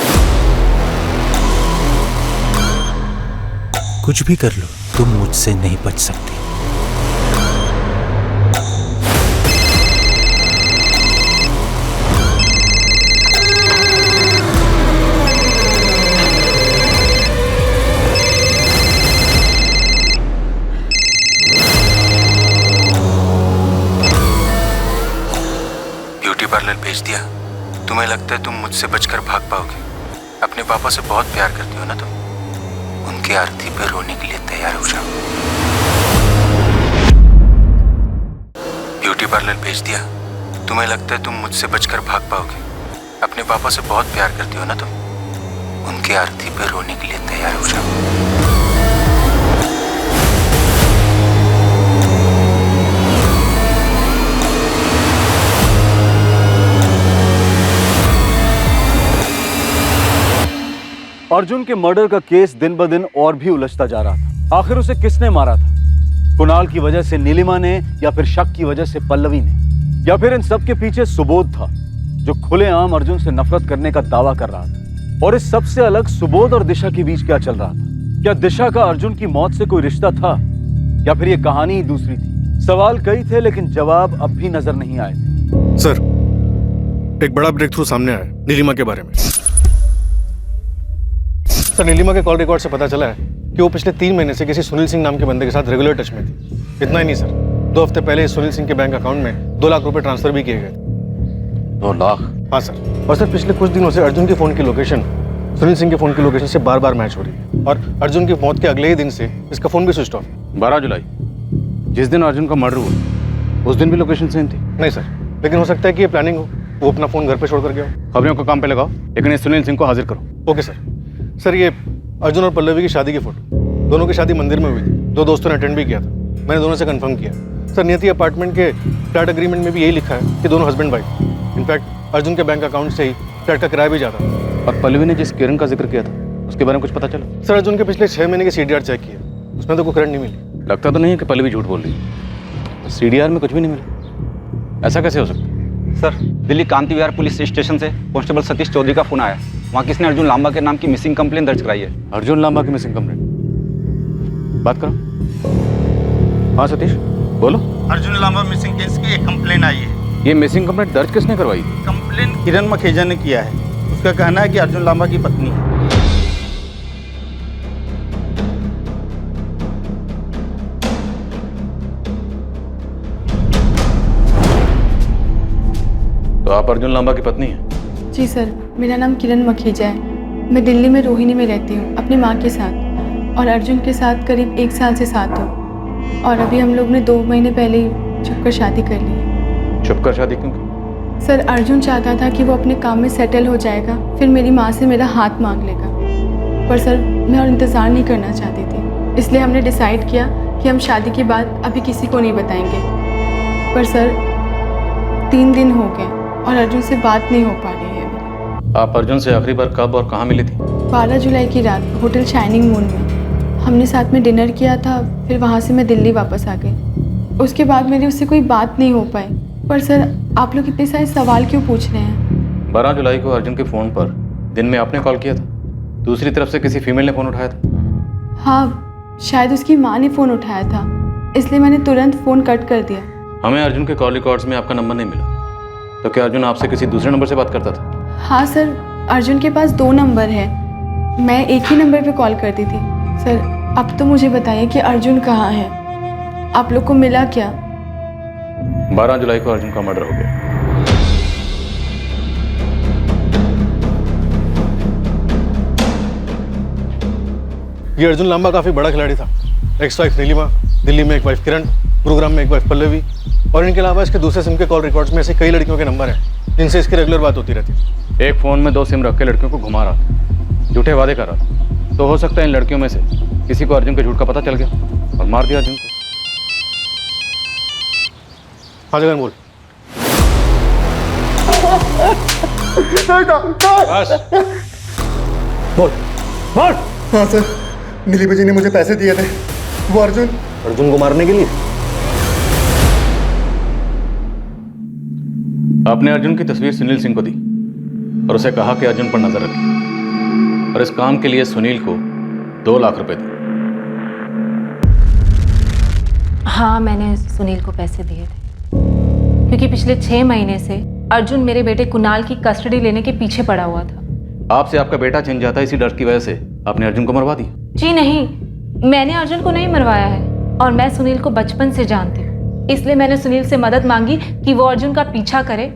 कुछ भी कर लो, तुम मुझसे नहीं बच सकती। ब्यूटी पार्लर भेज दिया। तुम्हें लगता है तुम मुझसे बचकर भाग पाओगे? अपने पापा से बहुत प्यार करती हो ना तुम? उनकी आरती पर रोने के लिए तैयार हो जाओ। ब्यूटी पार्लर भेज दिया। तुम्हें लगता है तुम मुझसे बचकर भाग पाओगे? अपने पापा से बहुत प्यार करती हो ना तुम? उनकी आरती पर रोने के लिए तैयार हो जाओ। अर्जुन के मर्डर का केस दिन ब दिन और भी उलझता जा रहा था। आखिर उसे किसने मारा था? कुणाल की वजह से नीलिमा ने, या फिर शक की वजह से पल्लवी ने, या फिर इन सब के पीछे सुबोध था जो खुलेआम अर्जुन से नफरत करने का दावा कर रहा था। और इस सबसे अलग सुबोध और दिशा के बीच क्या चल रहा था? क्या दिशा का अर्जुन की मौत से कोई रिश्ता था, या फिर ये कहानी ही दूसरी थी? सवाल कई थे लेकिन जवाब अब भी नजर नहीं आए थे। सर, एक बड़ा ब्रेक थ्रू सामने आया नीलिमा के बारे में। सर, नीलिमा के कॉल रिकॉर्ड से पता चला है कि वो पिछले 3 महीने से किसी सुनील सिंह नाम के बंदे के साथ रेगुलर टच में थी। इतना ही नहीं सर, 2 हफ्ते पहले सुनील सिंह के बैंक अकाउंट में 2 लाख रुपए ट्रांसफर भी किए गए। 2 लाख? हाँ सर। और सर, पिछले कुछ दिनों से अर्जुन के फोन की लोकेशन सुनील सिंह के फोन की लोकेशन से बार बार मैच हो रही है। और अर्जुन की मौत के अगले ही दिन से इसका फोन भी स्विच ऑफ है। 12 जुलाई, जिस दिन अर्जुन का मर्डर हुआ, उस दिन भी लोकेशन सेम थी? नहीं सर, लेकिन हो सकता है कि ये प्लानिंग हो। वो अपना फोन घर पे छोड़ कर गया हो। खबरों को काम पे लगाओ, लेकिन इस सुनील सिंह को हाजिर करो। Okay sir. सर, ये अर्जुन और पल्लवी की शादी की फोटो, दोनों की शादी मंदिर में हुई थी। 2 दोस्तों ने अटेंड भी किया था। मैंने दोनों से कंफर्म किया। सर, नियति अपार्टमेंट के फ्लैट एग्रीमेंट में भी यही लिखा है कि दोनों हस्बैंड वाइफ। इनफैक्ट अर्जुन के बैंक अकाउंट से ही फ्लैट का किराया भी जाता है। और पल्लवी ने जिस किरण का जिक्र किया था उसके बारे में कुछ पता चला? सर, अर्जुन के पिछले 6 महीने के CDR चेक किए, उसमें तो कोई करंट नहीं मिली। लगता तो नहीं है कि पल्लवी झूठ बोल रही है। CDR में कुछ भी नहीं मिला, ऐसा कैसे हो सकता है? सर, दिल्ली कांति विहार पुलिस स्टेशन से कांस्टेबल सतीश चौधरी का फोन आया। वहाँ किसने अर्जुन लांबा के नाम की मिसिंग कंप्लेन दर्ज कराई है। अर्जुन लांबा की मिसिंग कंप्लेन? बात करो। हाँ सतीश, बोलो। अर्जुन लांबा मिसिंग केस की एक कंप्लेन आई है। ये मिसिंग कंप्लेंट दर्ज किसने करवाई? कंप्लेन किरण मखेजा ने किया है। उसका कहना है कि अर्जुन लांबा की पत्नी है। तो आप अर्जुन लांबा की पत्नी हैं? जी सर, मेरा नाम किरण मखेजा है। मैं दिल्ली में रोहिणी में रहती हूँ अपनी माँ के साथ, और अर्जुन के साथ करीब 1 साल से साथ हूँ। और अभी हम लोग ने 2 महीने पहले ही छुपकर शादी कर ली है। छुपकर शादी क्यों? सर, अर्जुन चाहता था कि वो अपने काम में सेटल हो जाएगा, फिर मेरी माँ से मेरा हाथ मांग लेगा। पर सर, मैं और इंतज़ार नहीं करना चाहती थी, इसलिए हमने डिसाइड किया कि हम शादी के बाद अभी किसी को नहीं बताएंगे। पर सर, 3 दिन हो गए और अर्जुन से बात नहीं हो पा रही है अभी। आप अर्जुन से आखिरी बार कब और कहाँ मिली थी? 12 जुलाई की रात होटल शाइनिंग मून में। हमने साथ में डिनर किया था, फिर वहाँ से मैं दिल्ली वापस आ गई। उसके बाद मेरी उससे कोई बात नहीं हो पाई। पर सर, आप लोग इतने सारे सवाल क्यों पूछ रहे हैं? 12 जुलाई को अर्जुन के फ़ोन पर दिन में आपने कॉल किया था, दूसरी तरफ से किसी फीमेल ने फ़ोन उठाया था? हाँ, शायद उसकी माँ ने फ़ोन उठाया था, इसलिए मैंने तुरंत फ़ोन कट कर दिया। हमें अर्जुन के कॉल रिकॉर्ड्स में आपका नंबर नहीं मिला, तो क्या अर्जुन आपसे किसी दूसरे नंबर से बात करता था? हाँ सर, अर्जुन के पास 2 नंबर है, मैं एक ही नंबर पे कॉल करती थी। सर, अब तो मुझे बताइए कि अर्जुन कहाँ है? आप लोग को मिला क्या? 12 जुलाई को अर्जुन का मर्डर हो गया। ये अर्जुन लांबा काफी बड़ा खिलाड़ी था। एक्स वाइफ नीलिमा, दिल्ली में एक वाइफ किरण, गुरुग्राम में एक वाइफ पल्लवी, और इनके अलावा इसके दूसरे सिम के कॉल रिकॉर्ड्स में ऐसे कई लड़कियों के नंबर हैं जिनसे इसकी रेगुलर बात होती रहती है। एक फोन में 2 सिम रख के लड़कियों को घुमा रहा था, झूठे वादे कर रहा था। तो हो सकता है इन लड़कियों में से किसी को अर्जुन के झूठ का पता चल गया और मार दिया अर्जुन को। हाँ जगन बोल। बोल बोल। हाँ सर, नीलिमा जी ने मुझे पैसे दिए थे, वो अर्जुन को मारने के लिए। आपने अर्जुन की तस्वीर सुनील सिंह को दी और उसे कहा कि अर्जुन पर नजर रखे, और इस काम के लिए सुनील को 2 लाख रुपए दिए। हाँ, मैंने सुनील को पैसे दिए थे क्योंकि पिछले 6 महीने से अर्जुन मेरे बेटे कुणाल की कस्टडी लेने के पीछे पड़ा हुआ था। आपसे आपका बेटा छिन जाता, इसी डर की वजह से आपने अर्जुन को मरवा दिया। जी नहीं, मैंने अर्जुन को नहीं मरवाया है, और मैं सुनील को बचपन से जानती हूँ। इसलिए मैंने सुनील से मदद मांगी कि वो अर्जुन का पीछा करे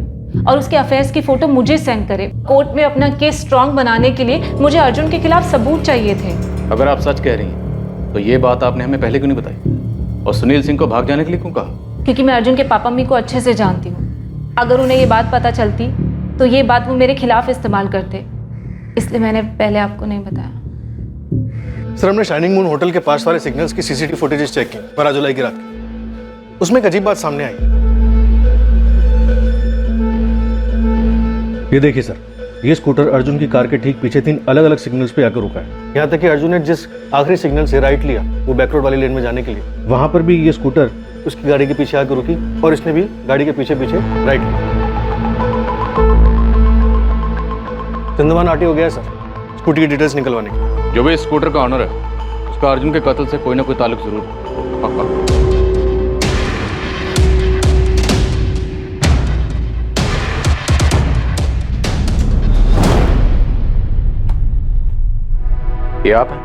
और उसके अफेयर्स की फोटो मुझे सेंड करे। कोर्ट में अपना केस स्ट्रांग बनाने के लिए मुझे अर्जुन के खिलाफ सबूत चाहिए थे। अगर आप सच कह रही हैं तो ये बात आपने हमें पहले क्यों नहीं बताई, और सुनील सिंह को भाग जाने के लिए क्यों कहा? क्योंकि मैं अर्जुन के पापा मम्मी को अच्छे से जानती हूँ। अगर उन्हें ये बात पता चलती तो ये बात वो मेरे खिलाफ इस्तेमाल करते, इसलिए मैंने पहले आपको नहीं बताया। सर, हमने शाइनिंग मून होटल के पास वाले सिग्नल्स की सीसीटीवी फुटेजेस चेक की 12 जुलाई की रात की। उसमें एक अजीब बात सामने आई। ये देखिए सर, ये स्कूटर अर्जुन की कार के ठीक पीछे 3 अलग अलग सिग्नल्स पे आकर रुका है। यहाँ तक कि अर्जुन ने जिस आखिरी सिग्नल से राइट लिया वो बैक रोड वाली लेन में जाने के लिए, वहां पर भी ये स्कूटर उसकी गाड़ी के पीछे आकर रुकी और इसने भी गाड़ी के पीछे पीछे राइट लिया। चंदमान आरटी हो गया सर स्कूटी की डिटेल्स निकलवाने की। जो भी इस स्कूटर का ऑनर है उसका अर्जुन के कत्ल से कोई ना कोई ताल्लुक जरूर है, पक्का। ये आप हैं?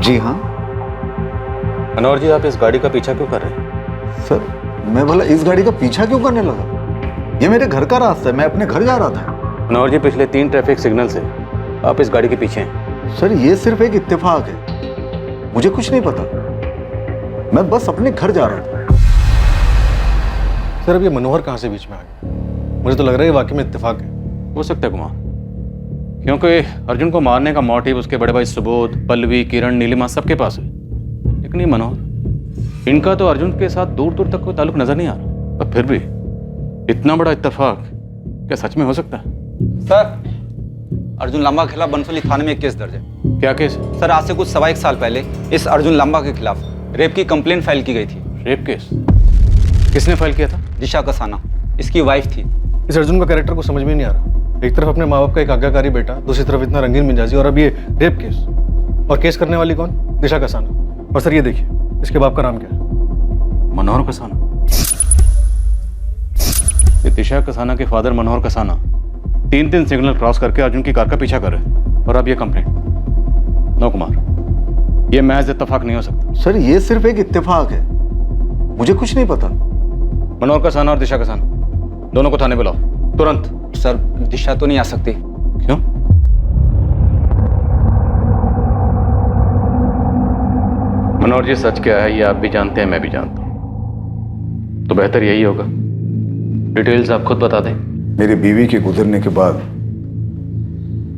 जी हाँ। मनोहर जी, आप इस गाड़ी का पीछा क्यों कर रहे हैं? सर, मैं भला इस गाड़ी का पीछा क्यों करने लगा? ये मेरे घर का रास्ता है, मैं अपने घर जा रहा था। मनोहर जी, पिछले 3 ट्रैफिक सिग्नल से आप इस गाड़ी के पीछे हैं। सर, ये सिर्फ एक इत्तेफाक है, मुझे कुछ नहीं पता, मैं बस अपने घर जा रहा था। सर, अब ये मनोहर कहाँ से बीच में आ गया? मुझे तो लग रहा है वाकई में इत्तेफाक है। हो सकता है कुमार, क्योंकि अर्जुन को मारने का मोटिव उसके बड़े भाई सुबोध, पल्लवी, किरण, नीलिमा सबके पास है, लेकिन ये मनोहर, इनका तो अर्जुन के साथ दूर दूर तक कोई ताल्लुक नजर नहीं आ रहा। पर फिर भी इतना बड़ा इत्तेफाक क्या सच में हो सकता है? सर, अर्जुन लांबा के खिलाफ बनसोली थाने में एक केस दर्ज है। क्या केस? सर, आज से कुछ 1.25 साल पहले इस अर्जुन लांबा के खिलाफ रेप की कंप्लेंट फाइल की गई थी। Rape case? किसने फाइल किया था? दिशा कसाना, इसकी वाइफ थी। इस अर्जुन का कैरेक्टर को समझ में नहीं आ रहा। एक तरफ अपने माँ बाप का एक आज्ञाकारी बेटा, दूसरी तरफ इतना रंगीन मिजाजी, और अब ये रेप केस। और केस करने वाली कौन? दिशा कसाना। और सर ये देखिए, इसके बाप का नाम क्या है? मनोहर कसाना। ये दिशा कसाना के फादर मनोहर कसाना 3 सिग्नल क्रॉस करके अर्जुन की कार का पीछा कर रहे हैं, और अब ये कंप्लेंट। नो कुमार, ये महज इत्तेफाक नहीं हो सकता। सर, ये सिर्फ एक इत्तेफाक है, मुझे कुछ नहीं पता। मनोहर कसाना और दिशा कसाना दोनों को थाने बुलाओ तुरंत। सर, दिशा तो नहीं आ सकती। क्यों? मनोहर जी, सच क्या है ये आप भी जानते हैं, मैं भी जानता हूं, तो बेहतर यही होगा डिटेल्स आप खुद बता दें। मेरी बीवी के गुजरने के बाद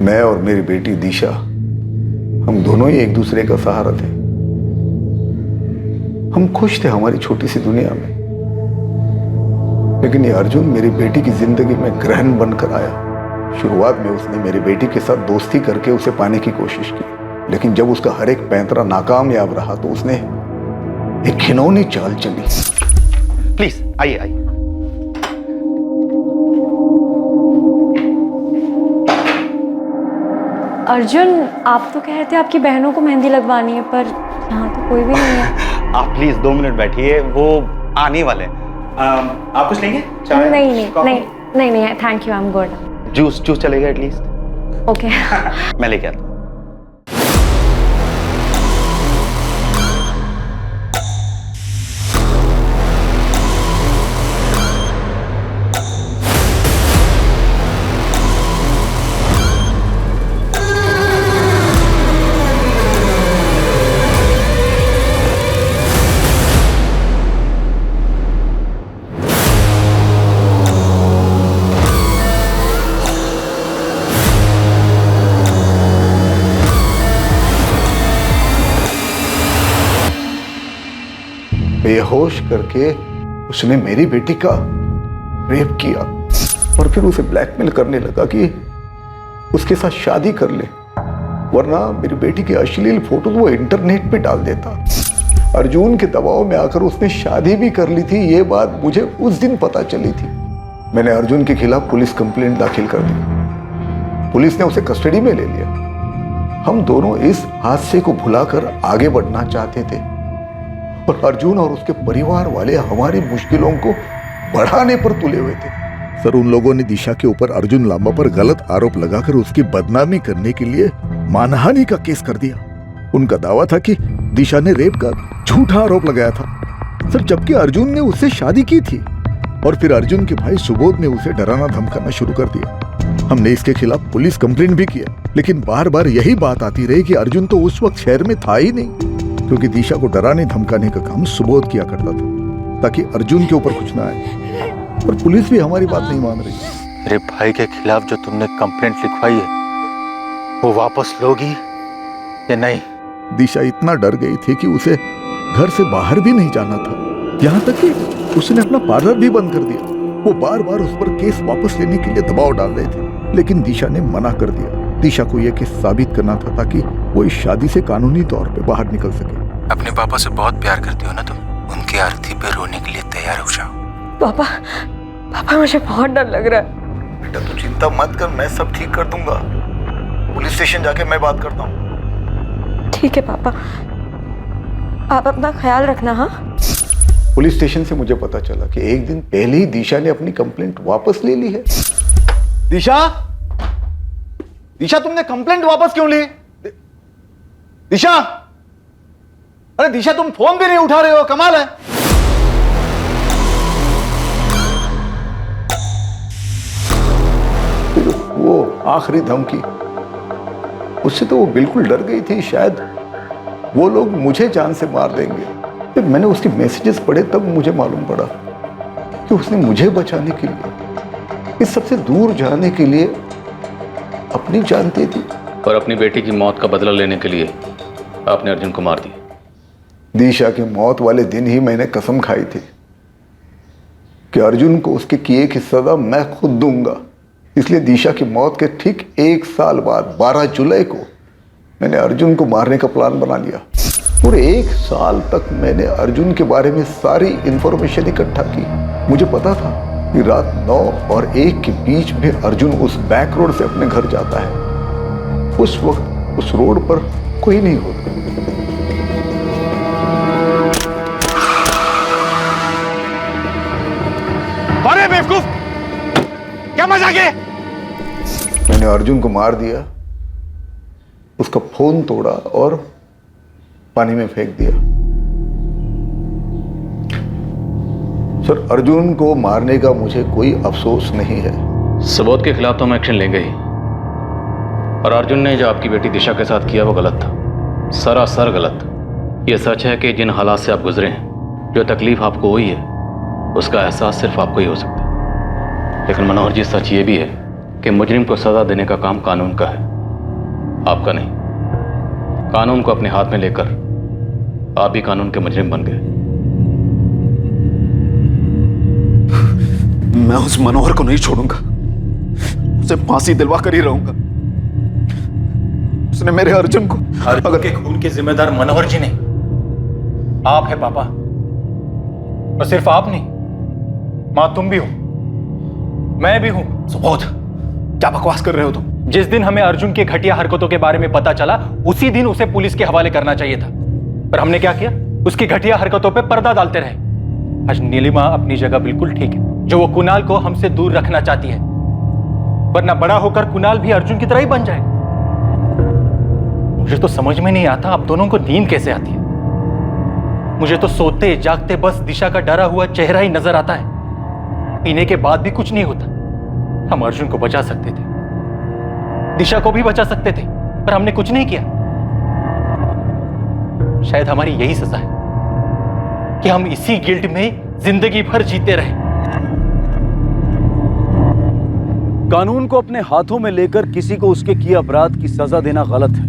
मैं और मेरी बेटी दिशा, हम दोनों ही एक दूसरे का सहारा थे। हम खुश थे हमारी छोटी सी दुनिया में, लेकिन ये अर्जुन मेरी बेटी की जिंदगी में ग्रहण बनकर आया। शुरुआत में उसने मेरी बेटी के साथ दोस्ती करके उसे पाने की कोशिश की, लेकिन जब उसका हर एक पैंतरा नाकामयाब रहा तो उसने एक घिनौनी चाल चली। प्लीज आइए आइए। अर्जुन, आप तो कह रहे थे आपकी बहनों को मेहंदी लगवानी है, पर यहाँ तो कोई भी नहीं है। आप प्लीज 2 मिनट बैठिए, वो आने वाले हैं। आप कुछ लेंगे? चाय? नहीं, thank you, I am good. Juice चलेगा एटलीस्ट? ओके। मैं लेके आता हूँ। बेहोश करके उसने मेरी बेटी का रेप किया और फिर उसे ब्लैकमेल करने लगा कि उसके साथ शादी कर ले, वरना मेरी बेटी की अश्लील फोटो वो इंटरनेट पे डाल देता। अर्जुन के दबाव में आकर उसने शादी भी कर ली थी। ये बात मुझे उस दिन पता चली थी। मैंने अर्जुन के खिलाफ पुलिस कंप्लेंट दाखिल कर दी। पुलिस ने उसे कस्टडी में ले लिया। हम दोनों इस हादसे को भुलाकर आगे बढ़ना चाहते थे और अर्जुन और उसके परिवार वाले हमारी मुश्किलों को बढ़ाने पर तुले हुए थे। सर, उन लोगों ने दिशा के ऊपर अर्जुन लांबा पर गलत आरोप लगाकर उसकी बदनामी करने के लिए मानहानि का केस कर दिया। उनका दावा था कि दिशा ने रेप का झूठा आरोप लगाया था सर, जबकि अर्जुन ने उससे शादी की थी। और फिर अर्जुन के भाई सुबोध ने उसे डराना धमकाना शुरू कर दिया। हमने इसके खिलाफ पुलिस कंप्लेंट भी किया, लेकिन बार बार यही बात आती रही कि अर्जुन तो उस वक्त शहर में था ही नहीं, क्योंकि दिशा को डराने धमकाने का काम सुबोध किया करता था ताकि अर्जुन के ऊपर कुछ ना आए। और पुलिस भी हमारी बात नहीं मान रही। मेरे भाई के खिलाफ जो तुमने कंप्लेंट लिखवाई है वो वापस लोगी या नहीं? दिशा इतना डर गई थी कि उसे घर से बाहर भी नहीं जाना था, यहाँ तक कि उसने अपना पार्लर भी बंद कर दिया। वो बार बार उस पर केस वापस लेने के लिए दबाव डाल रहे थे, लेकिन दिशा ने मना कर दिया। दिशा को यह केस साबित करना था ताकि वो इस शादी से कानूनी तौर पे बाहर निकल सके। अपने पापा से बहुत प्यार करती हो ना तुम, उनकी अर्थी पे रोने के लिए तैयार हो जाओ। पापा, पापा मुझे बहुत डर लग रहा है। बेटा तू चिंता मत कर, मैं सब ठीक कर दूंगा। पुलिस स्टेशन जाके मैं बात करता हूँ। ठीक है पापा, आप अपना ख्याल रखना। हाँ, पुलिस स्टेशन से मुझे पता चला कि एक दिन पहले ही दिशा ने अपनी कंप्लेंट वापस ले ली है। दिशा, दिशा तुमने कंप्लेंट वापस क्यों ली? दिशा, अरे दिशा तुम फोन भी नहीं उठा रहे हो, कमाल है। वो आखिरी धमकी, उससे तो वो बिल्कुल डर गई थी। शायद वो लोग मुझे जान से मार देंगे। फिर मैंने उसके मैसेजेस पढ़े, तब मुझे मालूम पड़ा कि उसने मुझे बचाने के लिए, इस सबसे दूर जाने के लिए अपनी जान दे दी। और अपनी बेटी की मौत का बदला लेने के लिए आपने अर्जुन को मार दिया। दिशा की मौत वाले दिन ही मैंने कसम खाई थी कि अर्जुन को उसके किए की सजा मैं खुद दूंगा। इसलिए दिशा की मौत के ठीक 1 साल बाद 12 जुलाई को मैंने अर्जुन को मारने का प्लान बना लिया। पूरे 1 साल तक मैंने अर्जुन के बारे में सारी इंफॉर्मेशन इकट्ठा की। मुझे पता था कि रात 9 और 1 के बीच में अर्जुन उस बैक रोड से अपने घर जाता है। उस वक्त उस रोड पर कोई नहीं होता। अरे बेवकूफ, क्या मजाक है? मैंने अर्जुन को मार दिया, उसका फोन तोड़ा और पानी में फेंक दिया। सर, अर्जुन को मारने का मुझे कोई अफसोस नहीं है। सुबोध के खिलाफ तो हम एक्शन लेंगे ही, और अर्जुन ने जो आपकी बेटी दिशा के साथ किया वो गलत था, सरासर गलत। ये सच है कि जिन हालात से आप गुजरे हैं, जो तकलीफ आपको हुई है, उसका एहसास सिर्फ आपको ही हो सकता है। लेकिन मनोहर जी, सच ये भी है कि मुजरिम को सजा देने का काम कानून का है, आपका नहीं। कानून को अपने हाथ में लेकर आप भी कानून के मुजरिम बन गए। मैं उस मनोहर को नहीं छोड़ूंगा, उसे फांसी दिलवा कर ही रहूंगा। उसने मेरे अर्जुन को, अर्जुन के खून के जिम्मेदार मनोहर जी नहीं, आप है पापा। और सिर्फ आप नहीं, मां तुम भी हो, मैं भी हूं। सुबोध, क्या बकवास कर रहे हो तुम? जिस दिन हमें अर्जुन की घटिया हरकतों के बारे में पता चला, उसी दिन उसे पुलिस के हवाले करना चाहिए था, पर हमने क्या किया? उसकी घटिया हरकतों पे पर्दा डालते रहे। आज नीलिमा अपनी जगह बिल्कुल ठीक है, जो वो कुणाल को हमसे दूर रखना चाहती है, वरना बड़ा होकर कुणाल भी अर्जुन की तरह ही बन जाएगा। मुझे तो समझ में नहीं आता आप दोनों को नींद कैसे आती है। मुझे तो सोते जागते बस दिशा का डरा हुआ चेहरा ही नजर आता है। पीने के बाद भी कुछ नहीं होता। हम अर्जुन को बचा सकते थे, दिशा को भी बचा सकते थे, पर हमने कुछ नहीं किया। शायद हमारी यही सजा है कि हम इसी गिल्ट में जिंदगी भर जीते रहे। कानून को अपने हाथों में लेकर किसी को उसके किए अपराध की सजा देना गलत है।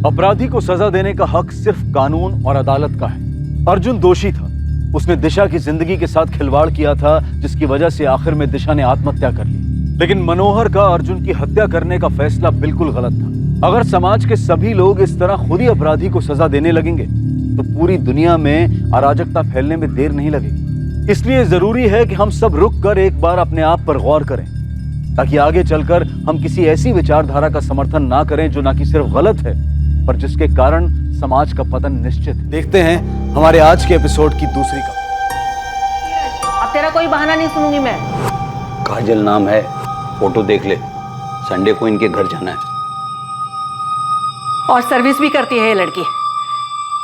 अपराधी को सजा देने का हक सिर्फ कानून और अदालत का है। अर्जुन दोषी था, उसने दिशा की जिंदगी के साथ खिलवाड़ किया था, जिसकी वजह से आखिर में दिशा ने आत्महत्या कर ली। लेकिन मनोहर का अर्जुन की हत्या करने का फैसला बिल्कुल गलत था। अगर समाज के सभी लोग इस तरह खुद ही अपराधी को सजा देने लगेंगे तो पूरी दुनिया में अराजकता फैलने में देर नहीं लगेगी। इसलिए जरूरी है कि हम सब रुक कर एक बार अपने आप पर गौर करें, ताकि आगे चलकर हम किसी ऐसी विचारधारा का समर्थन ना करें जो ना कि सिर्फ गलत है, पर जिसके कारण समाज का पतन निश्चित है। देखते हैं हमारे आज के एपिसोड की दूसरी कहानी। अब तेरा कोई बहाना नहीं सुनूंगी मैं। काजल नाम है, फोटो देख ले, संडे को इनके घर जाना है। और सर्विस भी करती है ये लड़की,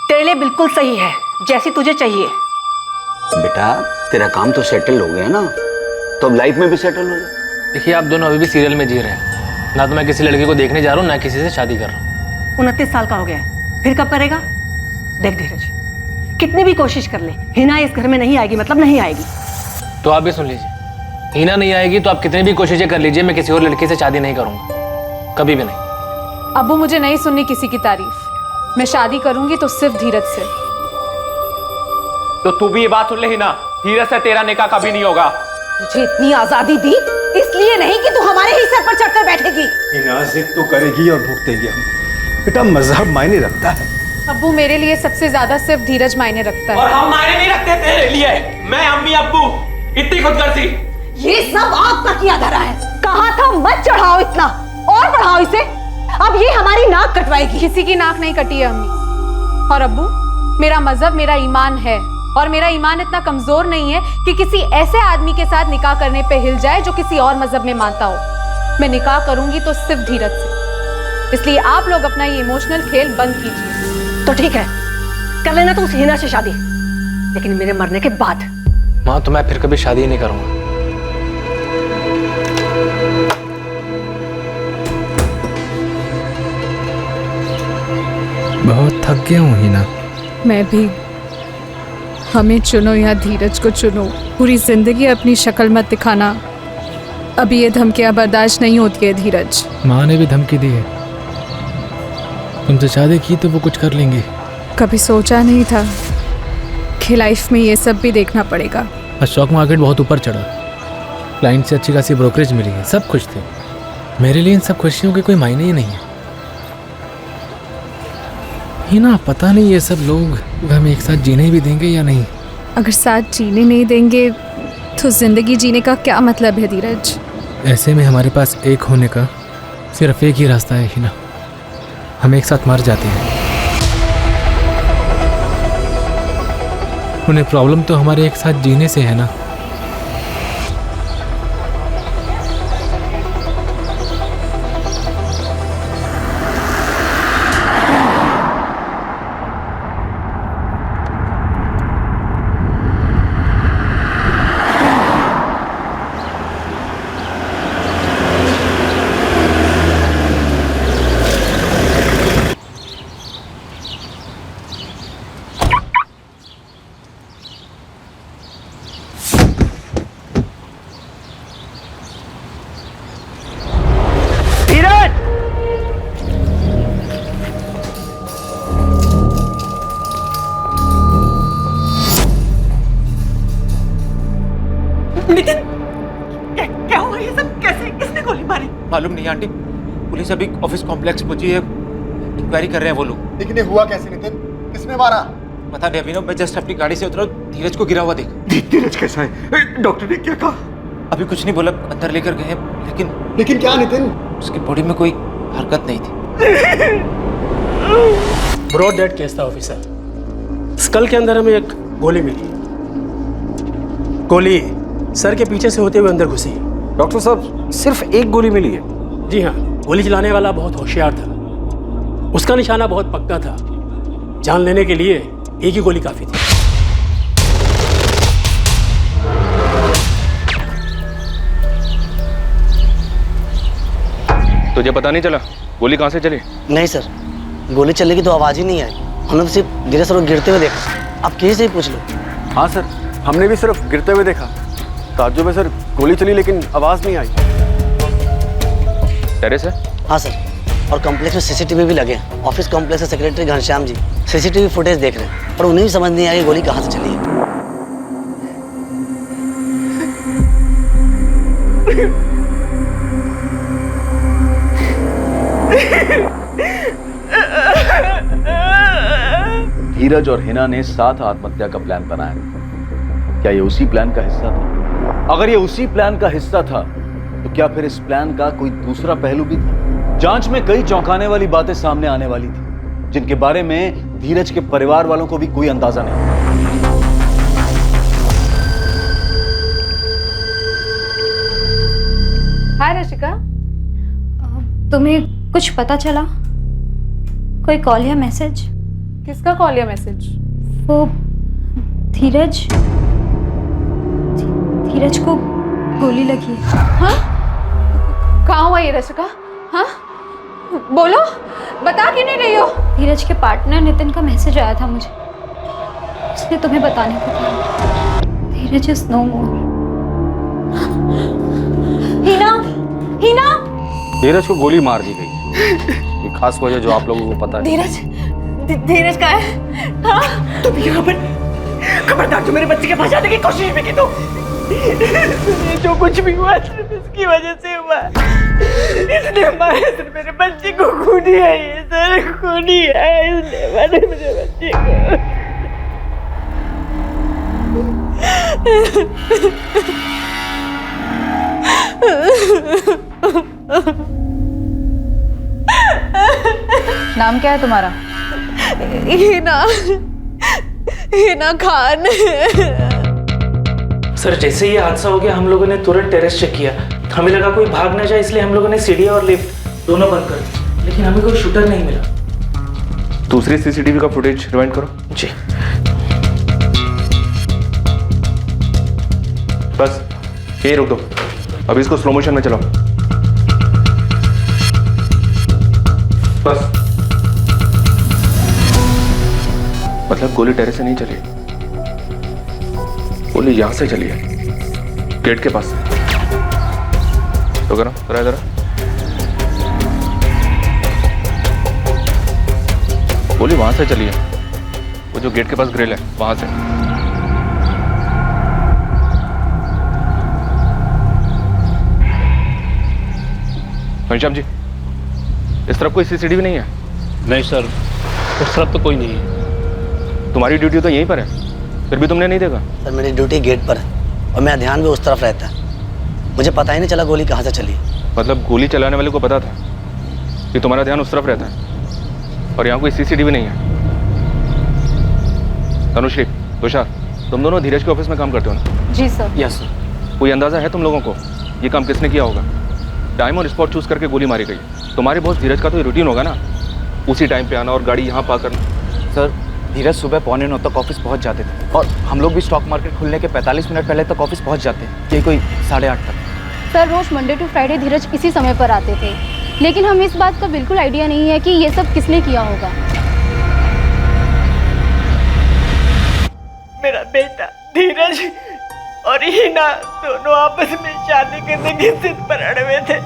तेरे लिए बिल्कुल सही है, जैसी तुझे चाहिए। बेटा तेरा काम तो सेटल हो गया ना, तो अब लाइफ में भी सेटल हो जा। देखिए आप दोनों अभी भी सीरियल में जी रहे हैं। ना तो मैं किसी लड़की को देखने जा रहा हूँ, ना किसी से शादी कर रहा हूँ। 29 साल का हो गया है, फिर कब करेगा? देख धीरज, कितनी भी कोशिश कर ले, हिना इस घर में नहीं आएगी, मतलब नहीं आएगी। तो आप भी सुन लीजिए, हिना नहीं आएगी तो आप कितनी भी कोशिशें कर लीजिए, मैं किसी और लड़की से शादी नहीं करूंगा, कभी भी नहीं। अब्बू मुझे नहीं सुननी किसी की तारीफ, मैं शादी करूंगी तो सिर्फ धीरज से। तो तू भी ये बात सुन ले हिना, धीरज से तेरा निकाह कभी नहीं होगा। तुझे इतनी आजादी दी इसलिए नहीं कि तू हमारे ही सर पर चढ़कर बैठेगी। हिना जिद तो करेगी और भुगतेगी। बेटा मजहब मायने रखता है। अब्बू मेरे लिए सबसे ज्यादा सिर्फ धीरज मायने रखता है। और हम मायने नहीं रखते तेरे लिए। मैं, अम्मी, अब्बू, इतनी खुदगर्जी। ये सब आपका किया धरा है। कहा था मत चढ़ाओ इतना, और बढ़ाओ इसे। अब ये हमारी नाक कटवाएगी। किसी की नाक नहीं कटी है अम्मी। और अब्बू, मेरा मजहब मेरा ईमान है, और मेरा ईमान इतना कमजोर नहीं है कि किसी ऐसे आदमी के साथ निकाह करने पे हिल जाए जो किसी और मजहब में मानता हो। मैं निकाह करूंगी तो सिर्फ धीरज से, इसलिए आप लोग अपना ये इमोशनल खेल बंद कीजिए। तो ठीक है, कर लेना तो उस हिना से शादी, लेकिन मेरे मरने के बाद। माँ तो मैं फिर कभी शादी ही नहीं करूंगा। बहुत थक गया हूँ हिना। मैं भी। हमें चुनो या धीरज को चुनो, पूरी जिंदगी अपनी शक्ल मत दिखाना। अभी ये धमकियां बर्दाश्त नहीं होती है धीरज। माँ ने भी धमकी दी है, तुमसे शादी की तो वो कुछ कर लेंगी। कभी सोचा नहीं था कि लाइफ में ये सब भी देखना पड़ेगा। आज स्टॉक मार्केट बहुत ऊपर चढ़ा, क्लाइंट से अच्छी खासी ब्रोकरेज मिली है, सब खुश थे। मेरे लिए इन सब खुशियों के कोई मायने ही नहीं है हिना। पता नहीं ये सब लोग हमें एक साथ जीने भी देंगे या नहीं। अगर साथ जीने नहीं देंगे तो जिंदगी जीने का क्या मतलब है धीरज? ऐसे में हमारे पास एक होने का सिर्फ एक ही रास्ता है हिना, हम एक साथ मर जाते हैं। उन्हें प्रॉब्लम तो हमारे एक साथ जीने से है ना। मालूम नहीं आंटी, पुलिस अभी ऑफिस कॉम्प्लेक्स पहुंची है, इंक्वायरी कर रहे हैं वो लोग। लेकिन ये हुआ कैसे नितिन? किसने मारा? पता नहीं अभिनव, मैं जस्ट अपनी गाड़ी से उतरा, धीरज को गिरा हुआ देखा। धीरज कैसा है? डॉक्टर ने क्या कहा? अभी कुछ नहीं बोला, अंदर लेकर गए, लेकिन क्या नितिन? उसकी बॉडी में कोई हरकत नहीं थी। ब्रॉड डेड केस था ऑफिसर। स्कल के अंदर हमें एक गोली मिली। गोली सर के पीछे से होते हुए अंदर घुसी। डॉक्टर साहब सिर्फ एक गोली मिली है? जी हाँ, गोली चलाने वाला बहुत होशियार था, उसका निशाना बहुत पक्का था। जान लेने के लिए एक ही गोली काफी थी। तुझे पता नहीं चला गोली कहाँ से चली? नहीं सर, गोली चलने की तो आवाज ही नहीं आई। हमने सिर्फ धीरे सर को गिरते हुए देखा। आप किसी से ही पूछ लो। हाँ सर, हमने भी सिर्फ गिरते हुए देखा। ताज्जुब है सर, गोली चली लेकिन आवाज नहीं आई। टेरेस है? हाँ सर, और कॉम्प्लेक्स में सीसीटीवी भी लगे हैं। ऑफिस कॉम्प्लेक्स के secretary Ghanshyam ji CCTV footage देख रहे हैं, पर उन्हें भी समझ नहीं आई गोली कहाँ से चली है। धीरज और हिना ने साथ आत्महत्या का प्लान बनाया। क्या ये उसी प्लान का हिस्सा था? अगर ये उसी प्लान का हिस्सा था तो क्या फिर इस प्लान का कोई दूसरा पहलू भी था? जांच में कई चौंकाने वाली बातें सामने आने वाली थी, जिनके बारे में धीरज के परिवार वालों को भी कोई अंदाजा नहीं। हाय रशिका, तुम्हें कुछ पता चला? कोई कॉल या मैसेज? किसका कॉल या मैसेज? वो धीरज धीरज को गोली लगी है। हाँ? कहाँ हुआ ये रशिका? हाँ? बोलो, बता क्यों नहीं रही हो? धीरज के पार्टनर नितिन का मैसेज आया था मुझे, इसलिए तुम्हें बताने को था। धीरज इज नो मोर। हीना, हीना, धीरज को गोली मार दी गई। ये खास वजह जो आप लोगों को पता है। धीरज, धीरज कहाँ है? हाँ? तुम यहाँ पर खबरदार, जो मेरे बच्चे के पास जाने की कोशिश भी की तो जो कुछ भी हुआ सिर्फ इसकी वजह से हुआ। इसने मारा, सिर्फ मेरे बच्चे को खूनी है, ये सर खूनी है, इसने मारा मेरे बच्चे को। नाम क्या है तुम्हारा? हिना, हिना खान। सर जैसे ये हादसा हो गया हम लोगों ने तुरंत टेरेस चेक किया। हमें लगा कोई भाग ना जाए, इसलिए हम लोगों ने सीढ़ी और लिफ्ट दोनों बंद कर दी, लेकिन हमें कोई शूटर नहीं मिला। दूसरी सीसीटीवी का फुटेज रिवाइंड करो। जी। बस यही रोक दो, अभी इसको स्लो मोशन में चलाओ। बस। मतलब गोली टेरेस से नहीं चली, गोली यहां से चली है, गेट के पास से। तो करो जरा गोली वहां से चली है, वो जो गेट के पास ग्रिल है वहां से। घनश्याम जी, इस तरफ कोई सीसीटीवी नहीं है? नहीं सर, उस तरफ तो कोई नहीं है। तुम्हारी ड्यूटी तो यहीं पर है, फिर भी तुमने नहीं देखा? सर मेरी ड्यूटी गेट पर है और मेरा ध्यान भी उस तरफ रहता है, मुझे पता ही नहीं चला गोली कहाँ से चली। मतलब गोली चलाने वाले को पता था कि तुम्हारा ध्यान उस तरफ रहता है और यहाँ कोई सीसीटीवी नहीं है? तनुश्री, तुषार, तुम दोनों धीरज के ऑफिस में काम करते हो ना? जी सर। Yes sir. कोई अंदाजा है तुम लोगों को ये काम किसने किया होगा? टाइम और स्पॉट चूज करके गोली मारी गई। तुम्हारे बॉस धीरज का तो रूटीन होगा ना, उसी टाइम पे आना और गाड़ी यहाँ पार्क करना। सर धीरज सुबह 8:45 तक ऑफिस पहुंच जाते थे और हम लोग भी स्टॉक मार्केट खुलने के 45 मिनट पहले तक ऑफिस पहुंच जाते हैं, ये कोई 8:30 तक। सर रोज मंडे टू फ्राइडे धीरज इसी समय पर आते थे, लेकिन हमें इस बात का बिल्कुल आइडिया नहीं है कि ये सब किसने किया होगा। मेरा बेटा धीरज और हिना दोनों आपस में शादी करने की जिद पर अड़े हुए थे।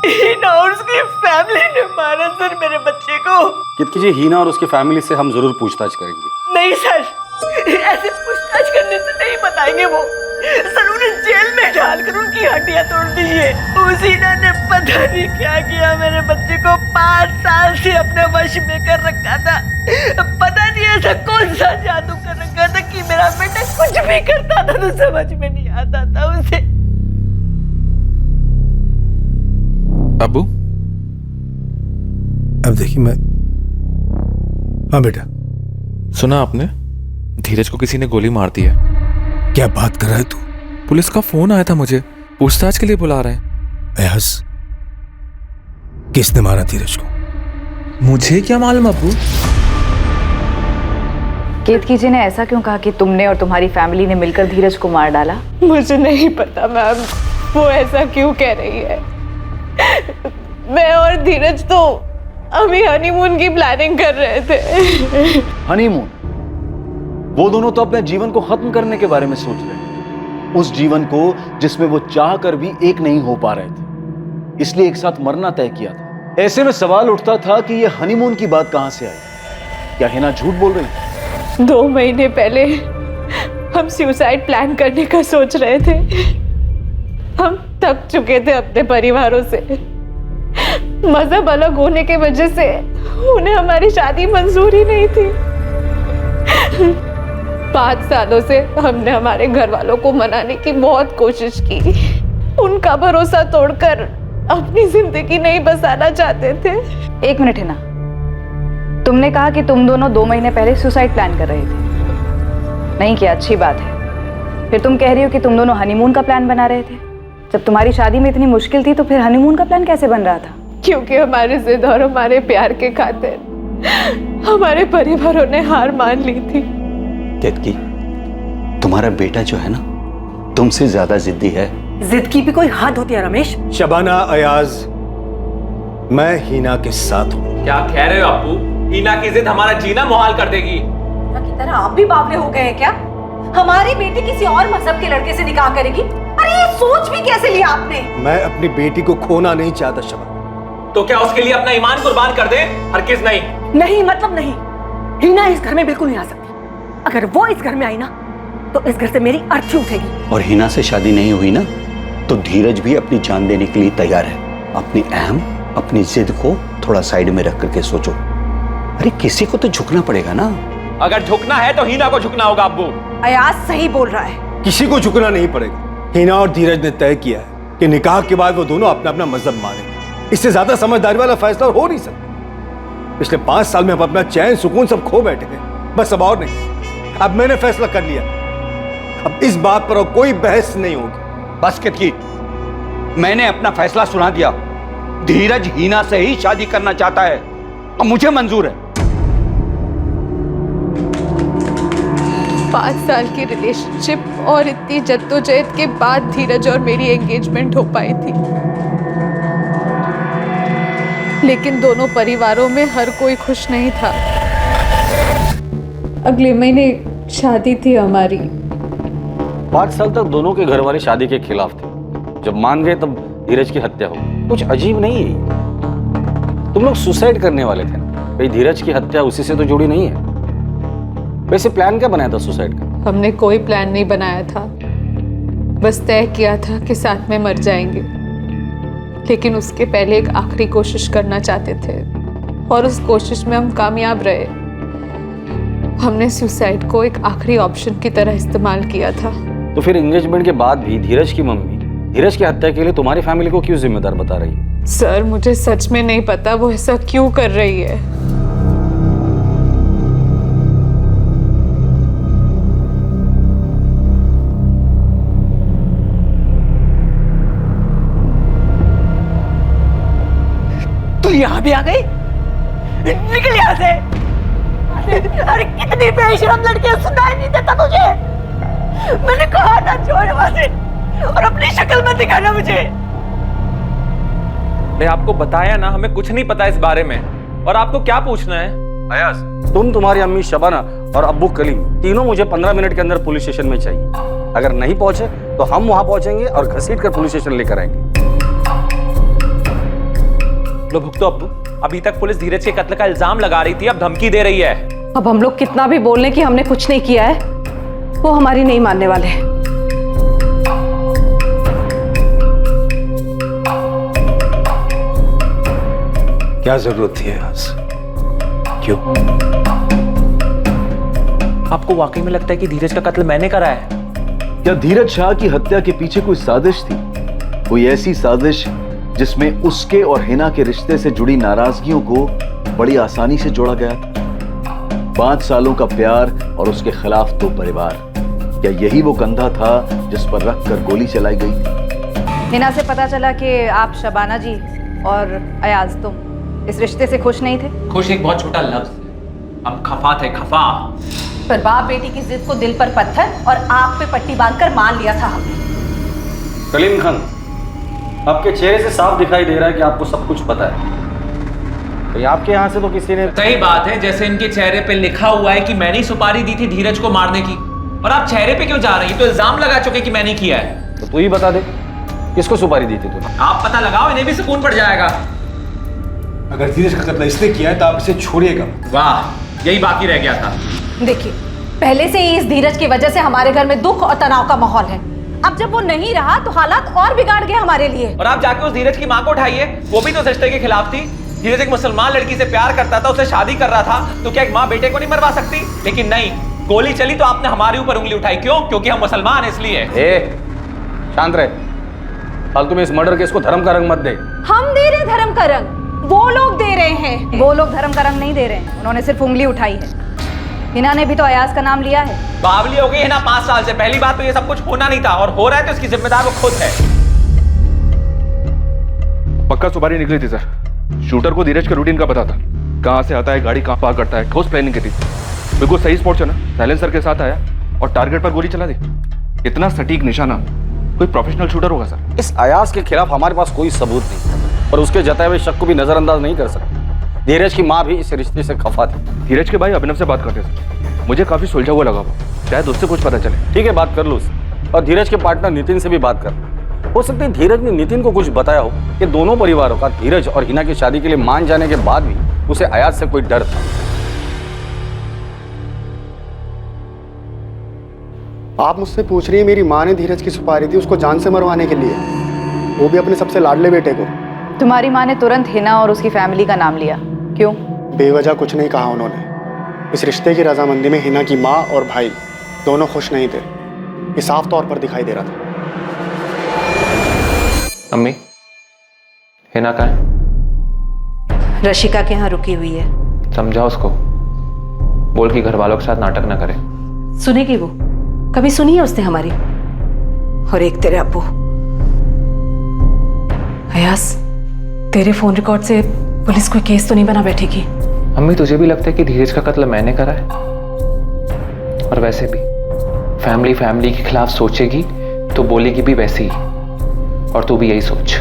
हिना और उसकी फैमिली ने मारा सर मेरे बच्चे को। कित कीजिए, हीना और उसकी फैमिली से हम जरूर पूछताछ करेंगे। नहीं सर, ऐसे पूछताछ करने से नहीं बताएंगे वो। सर उन्हें जेल में डालकर उनकी हड्डियां तोड़ दीजिए। उस हिना ने पता नहीं क्या किया, मेरे बच्चे को 5 साल से अपने वश में कर रखा था। पता नहीं ऐसा कौन सा जादू कर रखा था कि मेरा बेटा कुछ भी करता था तो समझ में नहीं आता था उसे। अबू, अब देखिए मैं। हाँ बेटा। सुना आपने? धीरज को किसी ने गोली मार दी है। क्या बात कर रहा है तू? पुलिस का फोन आया था मुझे, पूछताछ के लिए बुला रहे हैं। एहस, किसने मारा धीरज को? मुझे क्या मालूम अबू। केतकी जी ने ऐसा क्यों कहा कि तुमने और तुम्हारी फैमिली ने मिलकर धीरज को मार डाला? मुझे नहीं पता मैम, वो ऐसा क्यों कह रही है। मैं और धीरज तो अभी हनीमून की प्लानिंग कर रहे थे। हनीमून? वो दोनों तो अपने जीवन को खत्म करने के बारे में सोच रहे थे, उस जीवन को जिसमें वो चाह कर भी एक नहीं हो पा रहे थे, इसलिए एक साथ मरना तय किया था। ऐसे में सवाल उठता था कि ये हनीमून की बात कहां से आई? क्या हिना झूठ बोल रही थी? 2 महीने पहले हम सुसाइड प्लान करने का सोच रहे थे, हम थक चुके थे अपने परिवारों से। मजहब अलग होने के वजह से उन्हें हमारी शादी मंजूर ही नहीं थी। 5 सालों से हमने हमारे घर वालों को मनाने की बहुत कोशिश की। उनका भरोसा तोड़कर अपनी जिंदगी नहीं बसाना चाहते थे। 1 मिनट है ना, तुमने कहा कि तुम दोनों 2 महीने पहले सुसाइड प्लान कर रहे थे। नहीं किया, अच्छी बात है। फिर तुम कह रही हो कि तुम दोनों हनीमून का प्लान बना रहे थे। जब तुम्हारी शादी में इतनी मुश्किल थी तो फिर हनीमून का प्लान कैसे बन रहा था? क्योंकि हमारे जिद और हमारे प्यार के खातिर हमारे परिवारों ने हार मान ली थी। केतकी, तुम्हारा बेटा जो है ना, तुमसे ज्यादा जिद्दी है। जिद की भी कोई हद होती है रमेश। शबाना, अयाज, मैं हीना के साथ हूँ। क्या कह रहे हो अप्पू? हीना की जिद हमारा जीना मुहाल कर देगी। की तरह आप भी बावले हो गए हैं क्या? हमारी बेटी किसी और मजहब के लड़के से निकाह करेगी? अरे ये सोच भी कैसे लिया आपने? मैं अपनी बेटी को खोना नहीं चाहता शबाना। तो क्या उसके लिए अपना ईमान कुर्बान कर दे? हरगिज़ नहीं। नहीं मतलब नहीं। हीना इस घर में बिल्कुल नहीं आ सकती। अगर वो इस घर में आई ना तो इस घर से मेरी अर्थी उठेगी। और हीना से शादी नहीं हुई ना तो धीरज भी अपनी जान देने के लिए तैयार है। अपनी अहम, अपनी जिद को थोड़ा साइड में रख करके सोचो। अरे किसी को तो झुकना पड़ेगा ना। अगर झुकना है तो हीना को झुकना होगा अब्बू। अयाज सही बोल रहा है। किसी को झुकना नहीं पड़ेगा। हीना और धीरज ने तय किया है कि निकाह के बाद वो दोनों अपना अपना मजहब मानेंगे। इससे ज्यादा समझदारी वाला फैसला हो नहीं सकता। पिछले 5 साल में हम अपना चैन सुकून सब खो बैठे हैं। बस अब और नहीं। अब मैंने फैसला कर लिया। अब इस बात पर और कोई बहस नहीं होगी। बस केतकी, मैंने अपना फैसला सुना दिया। धीरज हीना से ही शादी करना चाहता है और मुझे मंजूर है। 5 साल की रिलेशनशिप और इतनी जद्दोजहद के बाद धीरज और मेरी एंगेजमेंट हो पाई थी। लेकिन दोनों परिवारों में हर कोई खुश नहीं था। अगले महीने शादी थी हमारी। 5 साल तक दोनों के घर वाले शादी के खिलाफ थे। जब मान गए तब धीरज की हत्या हो गई। कुछ अजीब नहीं है। तुम लोग सुसाइड करने वाले थे ना? भाई धीरज की हत्या उसी से तो जुड़ी नहीं है। वैसे प्लान क्या बनाया था सुसाइड का? हमने कोई प्लान नहीं बनाया था। बस तय किया था कि साथ में मर जाएंगे। लेकिन उसके पहले एक आखिरी कोशिश करना चाहते थे और उस कोशिश में हम कामयाब रहे। हमने सुसाइड को एक आखिरी ऑप्शन की तरह इस्तेमाल किया था। तो फिर एंगेजमेंट के बाद भी धीरज की मम्मी धीरज की हत्या के लिए तुम्हारी फैमिली को क्यों जिम्मेदार बता रही है? सर, मुझे सच में नहीं पता वो ऐसा क्यों कर रही है। तू यहाँ भी आ गई? निकल यहाँ से। अरे कितनी बेशरम लड़की है, सुनाई नहीं देता तुझे? मैंने कहा ना छोड़ वहां से और अपनी शक्ल मत दिखाना मुझे। मैं आपको बताया ना, हमें कुछ नहीं पता इस बारे में। और आपको क्या पूछना है? अयाज, तुम, तुम्हारी अम्मी शबाना और अब्बू कलीम तीनों मुझे 15 मिनट के अंदर पुलिस स्टेशन में चाहिए। अगर नहीं पहुंचे तो हम वहां पहुंचेंगे और घसीट कर पुलिस स्टेशन लेकर आएंगे। लो भुगतो अब्बू। अभी तक पुलिस धीरज के कत्ल का इल्जाम लगा रही थी, अब धमकी दे रही है। अब हम लोग कितना भी बोल लें कि हमने कुछ नहीं किया है, वो हमारी नहीं मानने वाले। क्या जरूरत थी आज? क्यों? आपको वाकई में लगता है कि धीरज का कत्ल मैंने करा है? क्या धीरज शाह की हत्या के पीछे कोई साजिश थी? कोई ऐसी साजिश जिसमें उसके और हिना के रिश्ते से जुड़ी नाराजगियों को बड़ी आसानी से जोड़ा गया था? 5 सालों का प्यार और उसके खिलाफ 2 परिवार, क्या यही वो कंधा था जिस पर रखकर गोली चलाई गई थी? हिना से पता चला कि आप शबाना जी और अयाज तुम इस रिश्ते से खुश नहीं थे। खुश एक बहुत छोटा लफ्ज है, हम खफा थे, खफा। पर बाप बेटी की जिद को दिल पर पत्थर और आंख पे पट्टी बांधकर मान लिया था हमने। कलीम खान, आपके चेहरे से साफ दिखाई दे रहा है कि आपको सब कुछ पता है। तो आपके यहाँ से तो किसी ने... सही बात है, जैसे इनके चेहरे पे लिखा हुआ है कि मैंने ही सुपारी दी थी धीरज को मारने की। और आप चेहरे पे क्यों जा रही है? तो इल्जाम लगा चुके कि मैंने किया है। तो तू ही बता दे, किसको सुपारी दी थी तूने? आप पता लगाओ, इन्हें भी सुकून पड़ जाएगा। अगर धीरज का कत्ल इसने किया है तो आप इसे छोड़िएगा। वाह, यही बाकी रह गया था। देखिए, पहले से ही इस धीरज की वजह से हमारे घर में दुख और तनाव का माहौल है। अब जब वो नहीं रहा तो हालात और बिगाड़ गए हमारे लिए। और आप जाके उस धीरज की माँ को उठाइए, वो भी तो इस रिश्ते के खिलाफ थी। धीरज एक मुसलमान लड़की से प्यार करता था, उससे शादी कर रहा था, तो क्या एक माँ बेटे को नहीं मरवा सकती? लेकिन नहीं, गोली चली तो आपने हमारे ऊपर उंगली उठाई। क्यों? क्योंकि हम मुसलमान हैं इसलिए। शांत रहे, फालतू में इस मर्डर केस को धर्म का रंग मत दे। हम दे रहे धर्म का रंग, वो लोग दे रहे हैं। वो लोग धर्म का रंग नहीं दे रहे हैं, उन्होंने सिर्फ उंगली उठाई है। हिना ने भी तो अयाज का नाम लिया है। बावली हो गई है ना 5 साल से। पहली बात तो ये सब कुछ होना नहीं था, और हो रहा है तो इसकी जिम्मेदार वो खुद है। पक्का सुपारी निकली थी सर। शूटर को धीरज के रूटीन का पता था, कहाँ से आता है, गाड़ी कहाँ पार्क करता है, ठोस प्लानिंग की थी। बिल्कुल सही स्पॉट चुना, साइलेंसर के साथ आया और टारगेट पर गोली चला दी। इतना सटीक निशाना, कोई प्रोफेशनल शूटर होगा सर। इस अयाज के खिलाफ हमारे पास कोई सबूत नहीं, और उसके जताए हुए शक को भी नजरअंदाज नहीं कर सकते। धीरज की माँ भी इस रिश्ते से खफा थी। धीरज के भाई अभिनव से बात करते थे, मुझे काफी सुलझा हुआ लगा वो, शायद उससे कुछ पता चले। ठीक है, बात कर लो उससे, और धीरज के पार्टनर नितिन से भी बात कर। हो सकता है धीरज ने नितिन को कुछ बताया हो कि दोनों परिवारों का धीरज और हिना की शादी के लिए मान जाने के बाद भी उसे अयाज से कोई डर था। आप मुझसे पूछ रही है मेरी माँ ने धीरज की सुपारी दी उसको जान से मरवाने के लिए, वो भी अपने सबसे लाडले बेटे को। तुम्हारी माँ ने तुरंत हिना और उसकी फैमिली का नाम लिया, क्यों? बेवजह कुछ नहीं कहा उन्होंने। इस रिश्ते की रजामंदी में हिना की माँ और भाई दोनों खुश नहीं थे, ये साफ तौर पर दिखाई दे रहा था। अम्मी, हिना कहाँ है? रशिका के यहाँ रुकी हुई है। समझाओ उसको, बोल कि घर वालों के साथ नाटक ना करे। सुनेगी वो? कभी सुनी है उसने हमारी? और एक तेरे अब्बू। अयास, तेरे फोन रिकॉर्ड से पुलिस कोई केस तो नहीं बना बैठेगी? अम्मी, तुझे भी लगता है कि धीरज का कत्ल मैंने करा है? और वैसे भी फैमिली के खिलाफ सोचेगी तो बोलेगी भी वैसे ही, और तू भी यही सोच।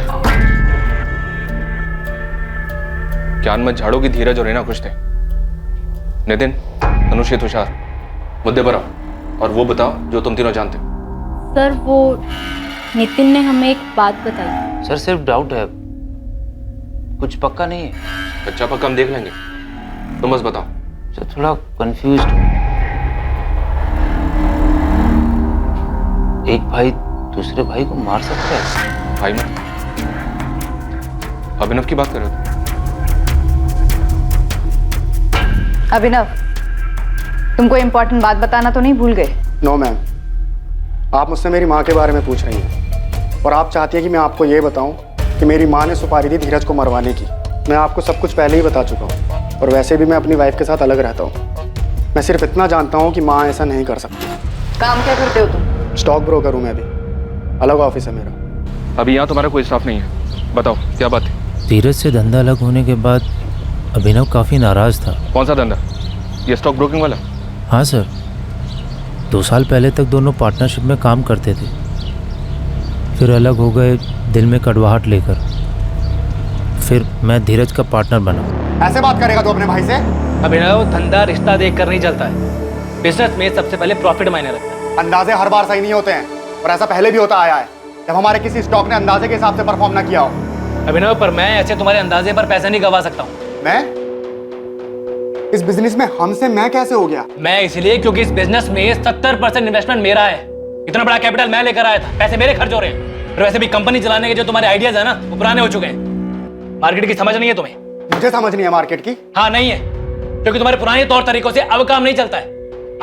ज्ञान मत झाड़ो कि धीरज और हिना खुश थे। नितिन, अनुष्य, तुषार, मुद्दे पर आओ और वो बताओ जो तुम तीनों जानते हो। सर, वो नितिन ने हमें एक बात बताई। सर सिर्फ डाउट है, कुछ पक्का नहीं है। अच्छा पक्का हम देख लेंगे, तुम बस बताओ। सर थोड़ा कंफ्यूज्ड हूँ। एक भाई दूसरे भाई को मार सकता है? भाई मत, अभिनव की बात कर रहे हो? अभिनव, तुमको इम्पोर्टेंट बात बताना तो नहीं भूल गए? नो मैम, आप मुझसे मेरी माँ के बारे में पूछ रही हैं और आप चाहती हैं कि मैं आपको ये बताऊं कि मेरी माँ ने सुपारी दी धीरज को मरवाने की। मैं आपको सब कुछ पहले ही बता चुका हूँ, और वैसे भी मैं अपनी वाइफ के साथ अलग रहता हूँ। मैं सिर्फ इतना जानता हूँ कि माँ ऐसा नहीं कर सकती। काम क्या करते हो तुम? स्टॉक ब्रोकर हूँ मैं भी, अलग ऑफिस है मेरा। अभी यहाँ तुम्हारा कोई स्टाफ नहीं है, बताओ क्या बात है? धीरज से धंधा अलग होने के बाद अभिनव काफ़ी नाराज़ था। कौन सा धंधा? ये स्टॉक ब्रोकिंग वाला? हाँ सर, 2 साल पहले तक दोनों पार्टनरशिप में काम करते थे, फिर अलग हो गए दिल में कड़वाहट लेकर। फिर मैं धीरज का पार्टनर बना। ऐसे बात करेगा तो अपने भाई से? अभिनव, धंधा रिश्ता देख कर नहीं चलता है। बिजनेस में सबसे पहले प्रॉफिट मायने रखता है। अंदाजे हर बार सही नहीं होते हैं, और ऐसा पहले भी होता आया है जब हमारे किसी स्टॉक ने अंदाजे के हिसाब से परफॉर्म ना किया हो। अभिनव, पर मैं ऐसे तुम्हारे अंदाजे पर पैसा नहीं गवा सकता हूँ। मैं इस बिजनेस में हमसे मैं कैसे हो गया? मैं इसलिए क्योंकि इस बिजनेस में 70% इन्वेस्टमेंट मेरा है। इतना बड़ा कैपिटल मैं लेकर आया था, पैसे मेरे खर्च हो रहे हैं। और वैसे भी कंपनी चलाने के जो तुम्हारे आइडियाज है ना, वो पुराने हो चुके हैं। मार्केट की समझ नहीं है तुम्हें? मुझे समझ नहीं है मार्केट की। हाँ नहीं है, क्योंकि तुम्हारे पुराने तौर तरीकों से अब काम नहीं चलता है।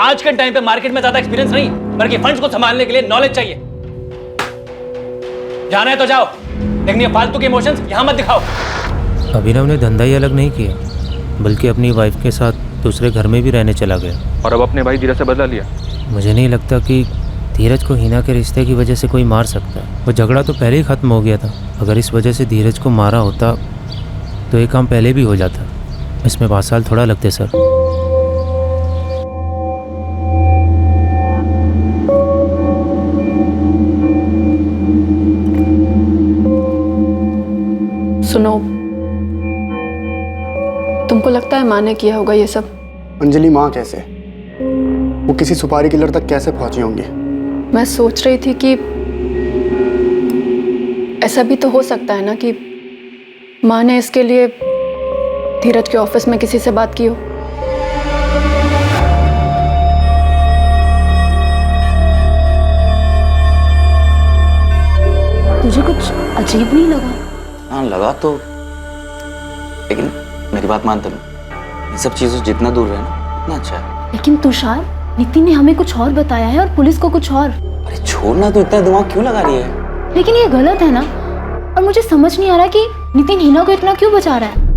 आज के टाइम पे मार्केट में ज्यादा एक्सपीरियंस नहीं, बल्कि फंड्स को संभालने के लिए नॉलेज चाहिए। जाना है तो जाओ, लेकिन ये फालतू के इमोशंस यहाँ मत दिखाओ। अभिनव ने धंधा ही अलग नहीं किया, बल्कि अपनी वाइफ के साथ दूसरे घर में भी रहने चला गया। और अब अपने भाई धीरज से बदला लिया। मुझे नहीं लगता कि धीरज को हिना के रिश्ते की वजह से कोई मार सकता है। वो झगड़ा तो पहले ही ख़त्म हो गया था। अगर इस वजह से धीरज को मारा होता तो ये काम पहले भी हो जाता। इसमें 5 साल थोड़ा लगते सर। सुनो, तुमको लगता है माँ ने किया होगा ये सब? अंजलि, माँ कैसे? वो किसी सुपारी किलर तक कैसे पहुंची होंगी? मैं सोच रही थी कि ऐसा भी तो हो सकता है ना कि माँ ने इसके लिए धीरज के ऑफिस में किसी से बात की हो। अजीब नहीं लगा? हाँ लगा तो, लेकिन मेरी बात मान तुम, इन सब चीजों से जितना दूर रहे ना उतना अच्छा है। लेकिन तुषार, नितिन ने हमें कुछ और बताया है और पुलिस को कुछ और। अरे छोड़ना, तो इतना दिमाग क्यों लगा रही है? लेकिन ये गलत है ना, और मुझे समझ नहीं आ रहा कि नितिन हिना को इतना क्यों बचा रहा है।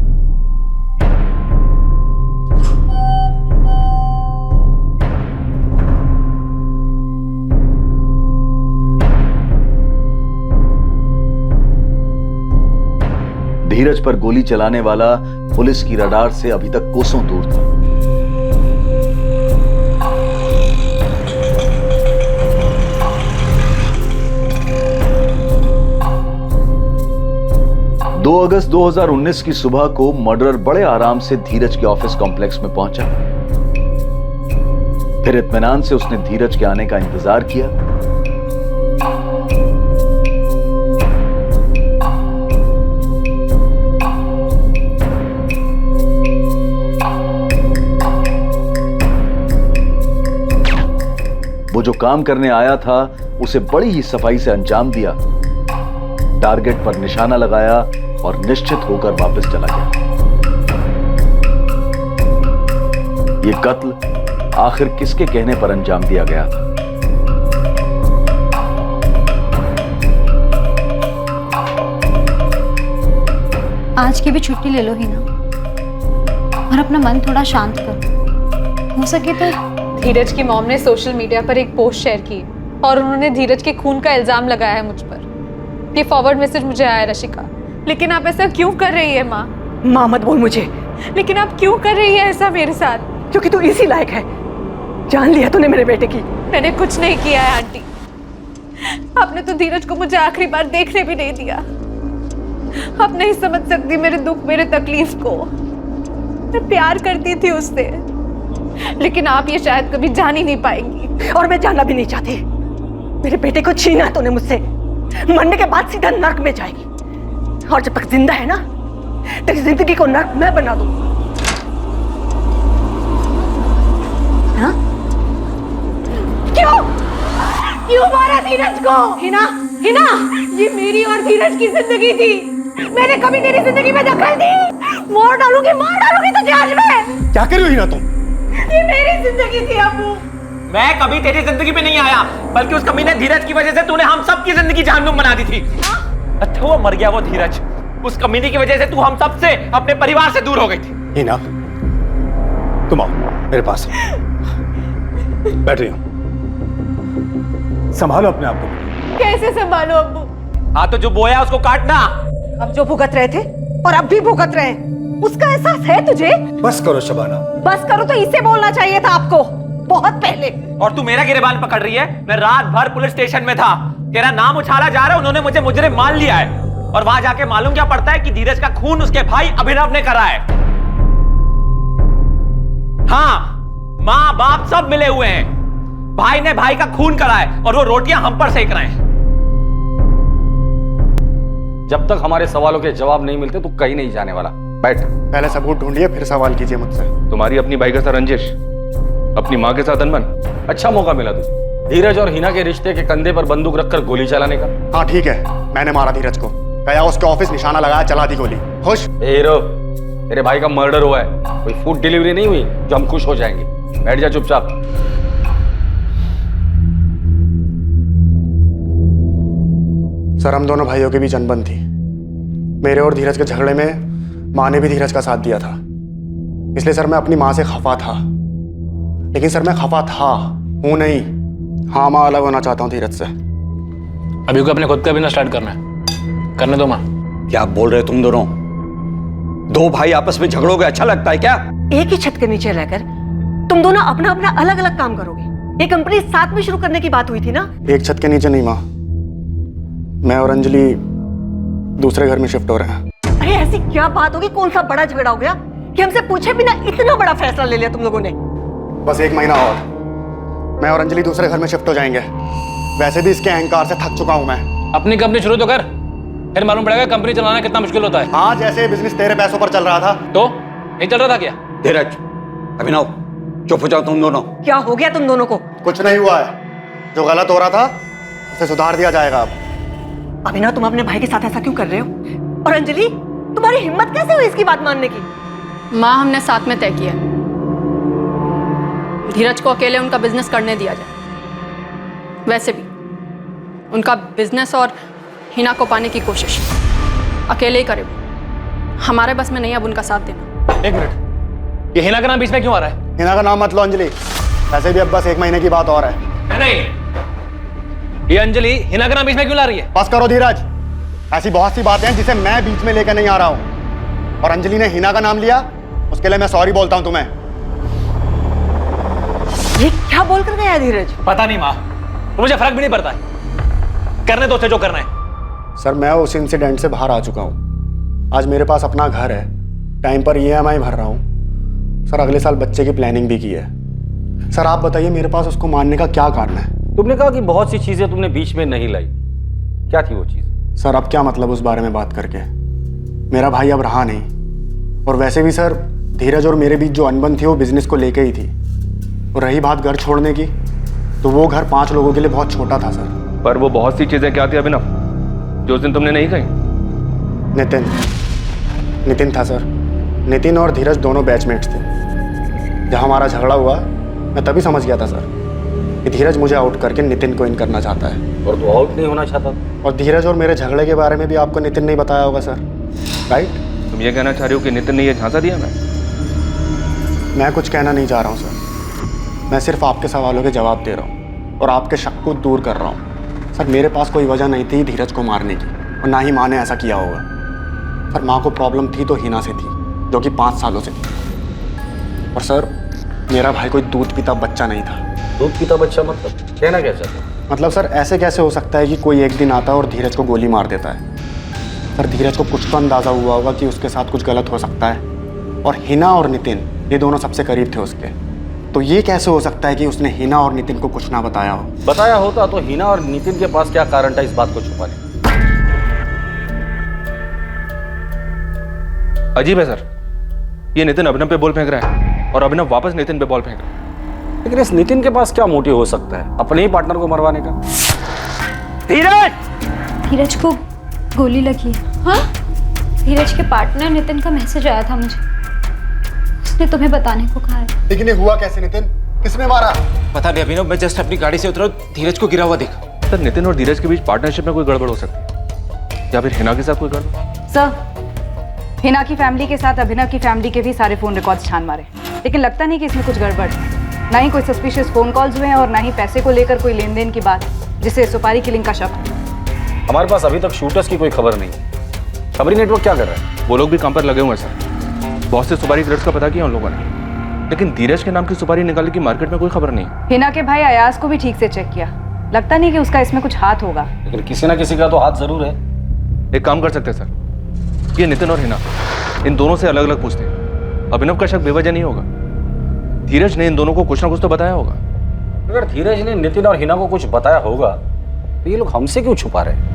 धीरज पर गोली चलाने वाला पुलिस की रडार से अभी तक कोसों दूर था। दो अगस्त 2019 की सुबह को मर्डरर बड़े आराम से धीरज के ऑफिस कॉम्प्लेक्स में पहुंचा। फिर इत्मीनान से उसने धीरज के आने का इंतजार किया। वो जो काम करने आया था उसे बड़ी ही सफाई से अंजाम दिया, टारगेट पर निशाना लगाया और निश्चित होकर वापस चला गया। ये कत्ल आखिर किसके कहने पर अंजाम दिया गया था? आज की भी छुट्टी ले लो हिना, और अपना मन थोड़ा शांत करो। हो सके तो धीरज की मॉम ने सोशल मीडिया पर एक पोस्ट शेयर की और उन्होंने धीरज के खून का इल्जाम लगाया है मुझ पर। ये फॉरवर्ड मैसेज मुझे आया रशिका। लेकिन आप ऐसा क्यों कर रही है माँ? माँ मत बोल मुझे। लेकिन आप क्यों कर रही है ऐसा मेरे साथ? क्योंकि तू इसी लायक है। जान लिया तूने मेरे बेटे की। मैंने कुछ नहीं किया है आंटी। आपने तो धीरज को मुझे आखिरी बार देखने भी नहीं दिया। आप नहीं समझ सकती मेरे दुख, मेरे तकलीफ को। मैं प्यार करती थी उससे, लेकिन आप ये शायद कभी जान ही नहीं पाएंगी। और मैं जानना भी नहीं चाहती। मेरे बेटे को छीना तूने मुझसे, मरने के बाद सीधा नर्क में जाएगी। और जब तक जिंदा है ना, तेरी जिंदगी को नर्क मैं बना दूं। हाँ? क्यों क्यों मारा धीरज को? हिना, हिना, ये मेरी और धीरज की जिंदगी थी। मैंने कभी तेरी जिंदगी में दखल दी? मार डालूंगी तुझे आज मैं। क्या कर रही हो हिना तुम? ये मेरी जिंदगी थी अबू। मैं कभी तेरी जिंदगी में नहीं आया, बल्कि उस कमीने धीरज की वजह से तूने हम सब की जिंदगी जहन्नुम बना दी थी। अच्छा वो मर गया वो धीरज, उस कमीने की वजह से तू हम सब से, अपने परिवार से दूर हो गई थी। हिना, तुम आओ मेरे पास। बैठ रही हो, संभालो अपने आप को। कैसे संभालो अब्बू? हाँ तो जो बोया उसको काटना। अब जो भुगत रहे थे और अब भी भुगत रहे, उसका एहसास है तुझे? बस करो शबाना। बस करो तो इसे बोलना चाहिए था आपको बहुत पहले। और तू मेरा गिरेबान पकड़ रही है? मैं रात भर पुलिस स्टेशन में था, तेरा नाम उछाला जा रहा है, उन्होंने मुझे मुजरिम मान लिया है। और वहां जाके मालूम क्या पड़ता है कि धीरज का खून उसके भाई अभिनव ने करा है। हाँ, माँ बाप सब मिले हुए हैं। भाई ने भाई का खून करा है और वो रोटियां हम पर सेक रहे हैं। जब तक हमारे सवालों के जवाब नहीं मिलते तो कहीं नहीं जाने वाला। बैठ। पहले सबूत ढूंढिए फिर सवाल कीजिए मुझसे। तुम्हारी अपनी भाई के साथ रंजिश, अपनी माँ के साथ अनबन। अच्छा मौका मिला तुझे धीरज और हिना के रिश्ते के कंधे पर बंदूक रखकर गोली चलाने का। हाँ ठीक है, मैंने मारा धीरज को, गया उसके ऑफिस, निशाना लगाया, चला दी गोली। खुश? हीरो, तेरे भाई का मर्डर हुआ है, कोई फूड डिलीवरी नहीं हुई जो हम खुश हो जाएंगे। बैठ जा चुपचाप। सर हम दोनों भाइयों के बीच अनबन थी। मेरे और धीरज के झगड़े में माँ ने भी धीरज का साथ दिया था, इसलिए सर मैं अपनी माँ से खफा था। लेकिन सर मैं खफा था, हूं नहीं। हाँ माँ, अलग होना चाहता हूँ धीरज से। अभी को अपने खुद का बिजनेस स्टार्ट करना है, करने दो माँ। क्या बोल रहे हो तुम दोनों? दो भाई आपस में झगड़ोगे अच्छा लगता है क्या? एक ही छत के नीचे रहकर तुम दोनों अपना अपना अलग अलग काम करोगे। ये कंपनी साथ में शुरू करने की बात हुई थी ना? एक छत के नीचे नहीं माँ, मैं और अंजलि दूसरे घर में शिफ्ट हो रहे हैं। अरे ऐसी क्या बात होगी, कौन सा बड़ा झगड़ा हो गया कि हमसे पूछे बिना इतना बड़ा फैसला ले लिया तुम लोगों ने? बस 1 महीना और, मैं और अंजलि दूसरे घर में शिफ्ट हो जाएंगे। वैसे भी इसके अहंकार से थक चुका हूं मैं। अपनी कंपनी शुरू तो कर, फिर मालूम पड़ेगा कंपनी चलाना कितना मुश्किल होता है। हाँ, जैसे बिजनेस तेरे पैसों पर चल रहा था। तो नहीं चल रहा था क्या? धीरज, अभिनव, चुप हो जाओ तुम दोनों। क्या हो गया तुम दोनों को? कुछ नहीं हुआ है, जो गलत हो रहा था उसे सुधार दिया जाएगा। अब अभिनव, तुम अपने भाई के साथ ऐसा क्यों कर रहे हो? और अंजलि, तुम्हारी हिम्मत कैसे हुई इसकी बात मानने की? माँ, हमने साथ में तय किया है, धीरज को अकेले उनका बिजनेस करने दिया जाए। वैसे भी उनका बिजनेस और हिना को पाने की कोशिश अकेले ही करे वो। हमारे बस में नहीं अब उनका साथ देना। एक मिनट, ये हिना का नाम बीच में क्यों आ रहा है? हिना का नाम मत लो अंजलि, वैसे भी अब बस 1 महीने की बात और है। नहीं, ये अंजलि हिना का नाम बीच में क्यों ला रही है? बस करो धीरज, ऐसी बहुत सी बातें हैं जिसे मैं बीच में लेकर नहीं आ रहा हूं। और अंजलि ने हिना का नाम लिया, उसके लिए मैं सॉरी बोलता हूं तुम्हें। ये क्या बोल कर गया धीरज? पता नहीं माँ, मुझे फर्क भी नहीं पड़ता है, करने दो उसे जो करना है। सर, मैं उस इंसिडेंट से बाहर आ चुका हूं। आज मेरे पास अपना घर है, टाइम पर EMI भर रहा हूं। सर, अगले साल बच्चे की प्लानिंग भी की है। सर, आप बताइए मेरे पास उसको मारने का क्या कारण है? तुमने कहा कि बहुत सी चीजें तुमने बीच में नहीं लाई, क्या थी वो चीज? सर, अब क्या मतलब उस बारे में बात करके? मेरा भाई अब रहा नहीं। और वैसे भी सर, धीरज और मेरे बीच जो अनबन थी वो बिजनेस को लेके ही थी। और रही बात घर छोड़ने की, तो वो घर 5 लोगों के लिए बहुत छोटा था सर। पर वो बहुत सी चीजें क्या थी अभिनव जो उस दिन तुमने नहीं कही? नितिन था सर। नितिन और धीरज दोनों बैचमेट्स थे। जब हमारा झगड़ा हुआ, मैं तभी समझ गया था सर कि धीरज मुझे आउट करके नितिन को इन करना चाहता है। और तू आउट नहीं होना चाहता? और धीरज और मेरे झगड़े के बारे में भी आपको नितिन नहीं बताया होगा सर, राइट? तुम ये कहना चाह रहे हो कि नितिन ने ये झांसा दिया? मैं कुछ कहना नहीं चाह रहा हूँ सर, मैं सिर्फ आपके सवालों के जवाब दे रहा हूँ और आपके शक को दूर कर रहा हूँ। सर, मेरे पास कोई वजह नहीं थी धीरज को मारने की, और ना ही माँ ने ऐसा किया होगा। सर, माँ को प्रॉब्लम थी तो हिना से थी, जो कि 5 सालों से थी। और सर, मेरा भाई कोई दूध पीता बच्चा नहीं था। दूध पीता बच्चा मतलब कहना क्या चाहते हो? मतलब सर, ऐसे कैसे हो सकता है कि कोई एक दिन आता और धीरज को गोली मार देता है? सर, धीरज को कुछ तो अंदाज़ा हुआ होगा कि उसके साथ कुछ गलत हो सकता है। और हिना और नितिन, ये दोनों सबसे करीब थे उसके। तो ये कैसे हो सकता है कि उसने हिना और नितिन को कुछ ना बताया हो? बताया होता तो हिना और नितिन के पास क्या कारण था इस बात को छुपाने? अजीब है सर, ये नितिन अभिनव पे बॉल फेंक रहा है और अभिनव वापस नितिन पे बॉल फेंक रहा है। लेकिन इस नितिन के पास क्या मोटिव हो सकता है अपने ही पार्टनर को मरवाने का? धीरज को गोली लगी। हाँ? धीरज के पार्टनर नितिन का मैसेज आया था मुझे, उसने तुम्हें बताने को कहा है। लेकिन ये हुआ कैसे नितिन? किसने मारा? पता नहीं अभिनव, मैं जस्ट अपनी गाड़ी से उतरा, धीरज को गिरा हुआ देखा। सर, नितिन और धीरज के बीच पार्टनरशिप में कोई गड़बड़ हो सकती है, या फिर हिना के साथ कोई गड़बड़? सर, हिना की फैमिली के साथ अभिनव की फैमिली के भी सारे फोन रिकॉर्ड्स छान मारे, लेकिन लगता नहीं कि इसमें कुछ गड़बड़ है। ना ही कोई सस्पिशियस फोन कॉल्स हुए हैं और ना ही पैसे को लेकर कोई लेन देन की बात जिससे सुपारी किलिंग का शक। हमारे पास अभी तक शूटर्स की कोई खबर नहीं है। खबरी नेटवर्क क्या कर रहा है? वो लोग भी काम पर लगे हुए हैं सर। बहुत से सुपारी ग्रेड्स का पता किया उन लोगों ने, लेकिन धीरज के नाम की सुपारी निकालने की मार्केट में कोई खबर नहीं। हिना के भाई अयाज को भी ठीक से चेक किया, लगता नहीं कि उसका इसमें कुछ हाथ होगा। लेकिन किसी ना किसी का तो हाथ जरूर है। एक काम कर सकते हैं सर, ये नितिन और हिना, इन दोनों से अलग अलग पूछते हैं। अभिनव का शक बेवजह नहीं होगा। धीरज ने इन दोनों को कुछ ना कुछ तो बताया होगा। अगर धीरज ने नितिन और हिना को कुछ बताया होगा तो ये लोग हमसे क्यों छुपा रहे हैं?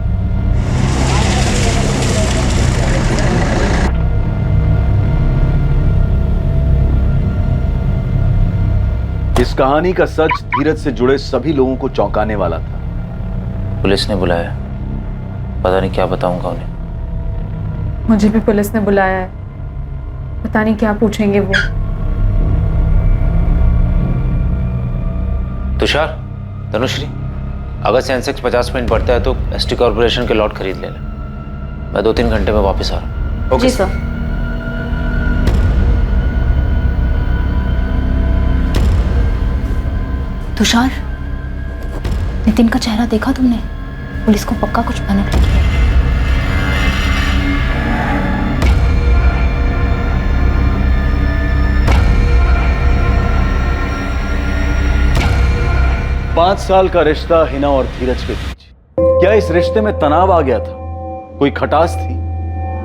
इस कहानी का सच धीरज से जुड़े सभी लोगों को चौंकाने वाला था। पुलिस ने बुलाया, पता नहीं क्या बताऊंगा उन्हें। मुझे भी पुलिस ने बुलाया है, पता नहीं क्या पूछेंगे वो। तुषार, तनुश्री, अगर सेंसेक्स 50 पॉइंट बढ़ता है तो एसटी कॉर्पोरेशन के लॉट खरीद लेना। मैं 2-3 घंटे में वापस आ रहा हूँ। जी सर। तुषार, नितिन का चेहरा देखा तुमने? पुलिस को पक्का कुछ भनक लगी है। पांच साल का रिश्ता हिना और धीरज के बीच, क्या इस रिश्ते में तनाव आ गया था? कोई खटास थी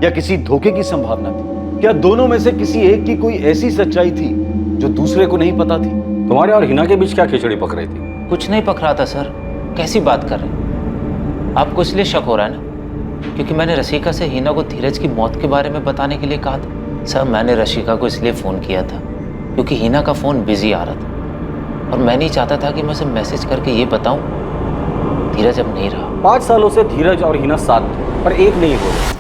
या किसी धोखे की संभावना थी? क्या दोनों में से किसी एक की कोई ऐसी सच्चाई थी जो दूसरे को नहीं पता थी? तुम्हारे और हिना के बीच क्या खिचड़ी पक रही थी? कुछ नहीं पक रहा था सर, कैसी बात कर रहे हैं? आपको इसलिए शक हो रहा है ना क्योंकि मैंने रशिका से हिना को धीरज की मौत के बारे में बताने के लिए कहा था। सर, मैंने रशिका को इसलिए फ़ोन किया था क्योंकि हिना का फ़ोन बिजी आ रहा था और मैं नहीं चाहता था कि मैं उसे मैसेज करके ये बताऊं धीरज अब नहीं रहा। 5 सालों से धीरज और हिना साथ थे, पर एक नहीं हो रहे,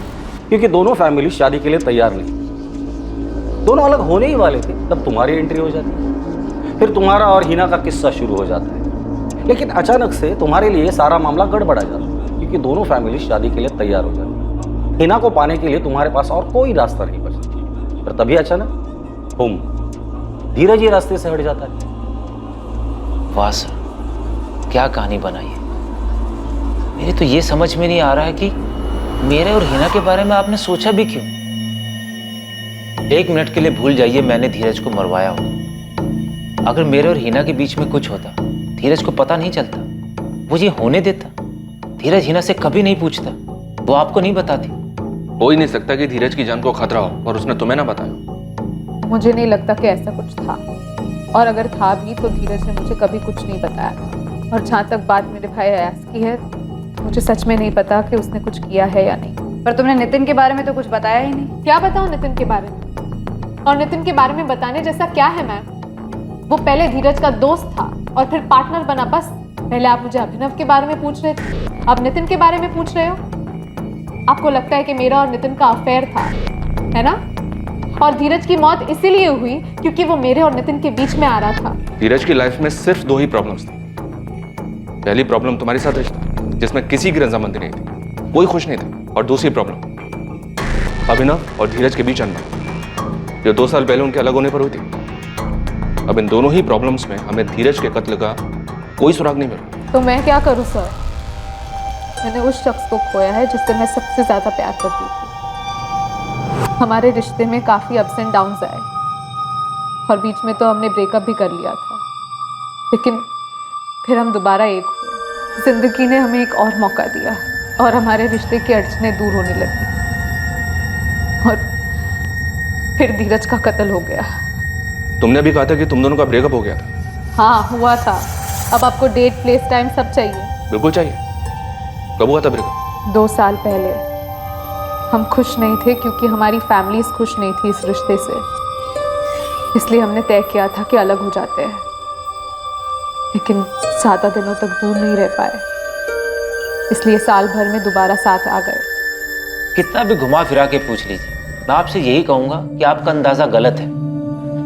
क्योंकि दोनों फैमिली शादी के लिए तैयार नहीं। दोनों अलग होने ही वाले थे, तब तुम्हारी एंट्री हो जाती, फिर तुम्हारा और हिना का किस्सा शुरू हो जाता है। लेकिन अचानक से तुम्हारे लिए सारा मामला गड़बड़ा जाता है, क्योंकि दोनों फैमिली शादी के लिए तैयार हो जाती। हिना को पाने के लिए तुम्हारे पास और कोई रास्ता नहीं बचता, पर तभी अचानक तुम धीरज ये रास्ते से हट जाता है। वाह सर, क्या कहानी बनाई है। मेरे तो ये समझ में नहीं आ रहा है कि मेरे और हिना के बारे में आपने सोचा भी क्यों। 1 मिनट के लिए भूल जाइए मैंने धीरज को मरवाया हो। अगर मेरे और हिना के बीच में कुछ होता, धीरज को पता नहीं चलता, वो ये होने देता? धीरज हिना से कभी नहीं पूछता, वो आपको नहीं बताती। हो ही नहीं सकता कि धीरज की जान को खतरा हो और उसने तुम्हें ना बताया। मुझे नहीं लगता कि ऐसा कुछ था, और अगर था भी तो धीरज ने मुझे कभी कुछ नहीं बताया था। और जहाँ तक बात मेरे भाई अयास की है, मुझे सच में नहीं पता कि उसने कुछ किया है या नहीं। पर तुमने नितिन के बारे में तो कुछ बताया ही नहीं। क्या बताऊं नितिन के बारे में? और नितिन के बारे में बताने जैसा क्या है मैम? वो पहले धीरज का दोस्त था और फिर पार्टनर बना। बस पहले आप मुझे अभिनव के बारे में पूछ रहे थे, अब नितिन के बारे में पूछ रहे हो। आपको लगता है कि मेरा और नितिन का अफेयर था, है ना? और धीरज की मौत इसीलिए हुई क्योंकि वो मेरे और नितिन के बीच में आ रहा था। धीरज की लाइफ में सिर्फ 2 ही प्रॉब्लम्स थी। पहली प्रॉब्लम तुम्हारे साथ रिश्ता, जिसमें किसी की रजामंदी नहीं थी, कोई खुश नहीं था। और दूसरी प्रॉब्लम अभिनव और धीरज के बीच अनबन, जो 2 साल पहले उनके अलग होने पर हुई थी। अब इन दोनों ही प्रॉब्लम्स में हमें धीरज के कत्ल का कोई सुराग नहीं मिला। तो मैं क्या करूं सर? मैंने उस शख्स को खोया है जिससे मैं सबसे ज्यादा प्यार करती थी। हमारे रिश्ते में काफी अप्स एंड डाउन्स आए और बीच में तो हमने ब्रेकअप भी कर लिया था, लेकिन फिर हम दोबारा एक हुए। जिंदगी ने हमें एक और मौका दिया और हमारे रिश्ते की अड़चनें दूर होने लगी। और फिर धीरज का कत्ल हो गया। तुमने अभी कहा था कि तुम दोनों का ब्रेकअप हो गया था। हाँ हुआ था। अब आपको डेट, प्लेस, टाइम सब चाहिए? बिल्कुल चाहिए। कब हुआ था ब्रेकअप? 2 साल पहले। हम खुश नहीं थे क्योंकि हमारी फैमिलीज खुश नहीं थी इस रिश्ते से, इसलिए हमने तय किया था कि अलग हो जाते हैं। लेकिन ज़्यादा दिनों तक दूर नहीं रह पाए, इसलिए साल भर में दोबारा साथ आ गए। कितना भी घुमा फिरा के पूछ लीजिए, मैं आपसे यही कहूंगा कि आपका अंदाजा गलत है।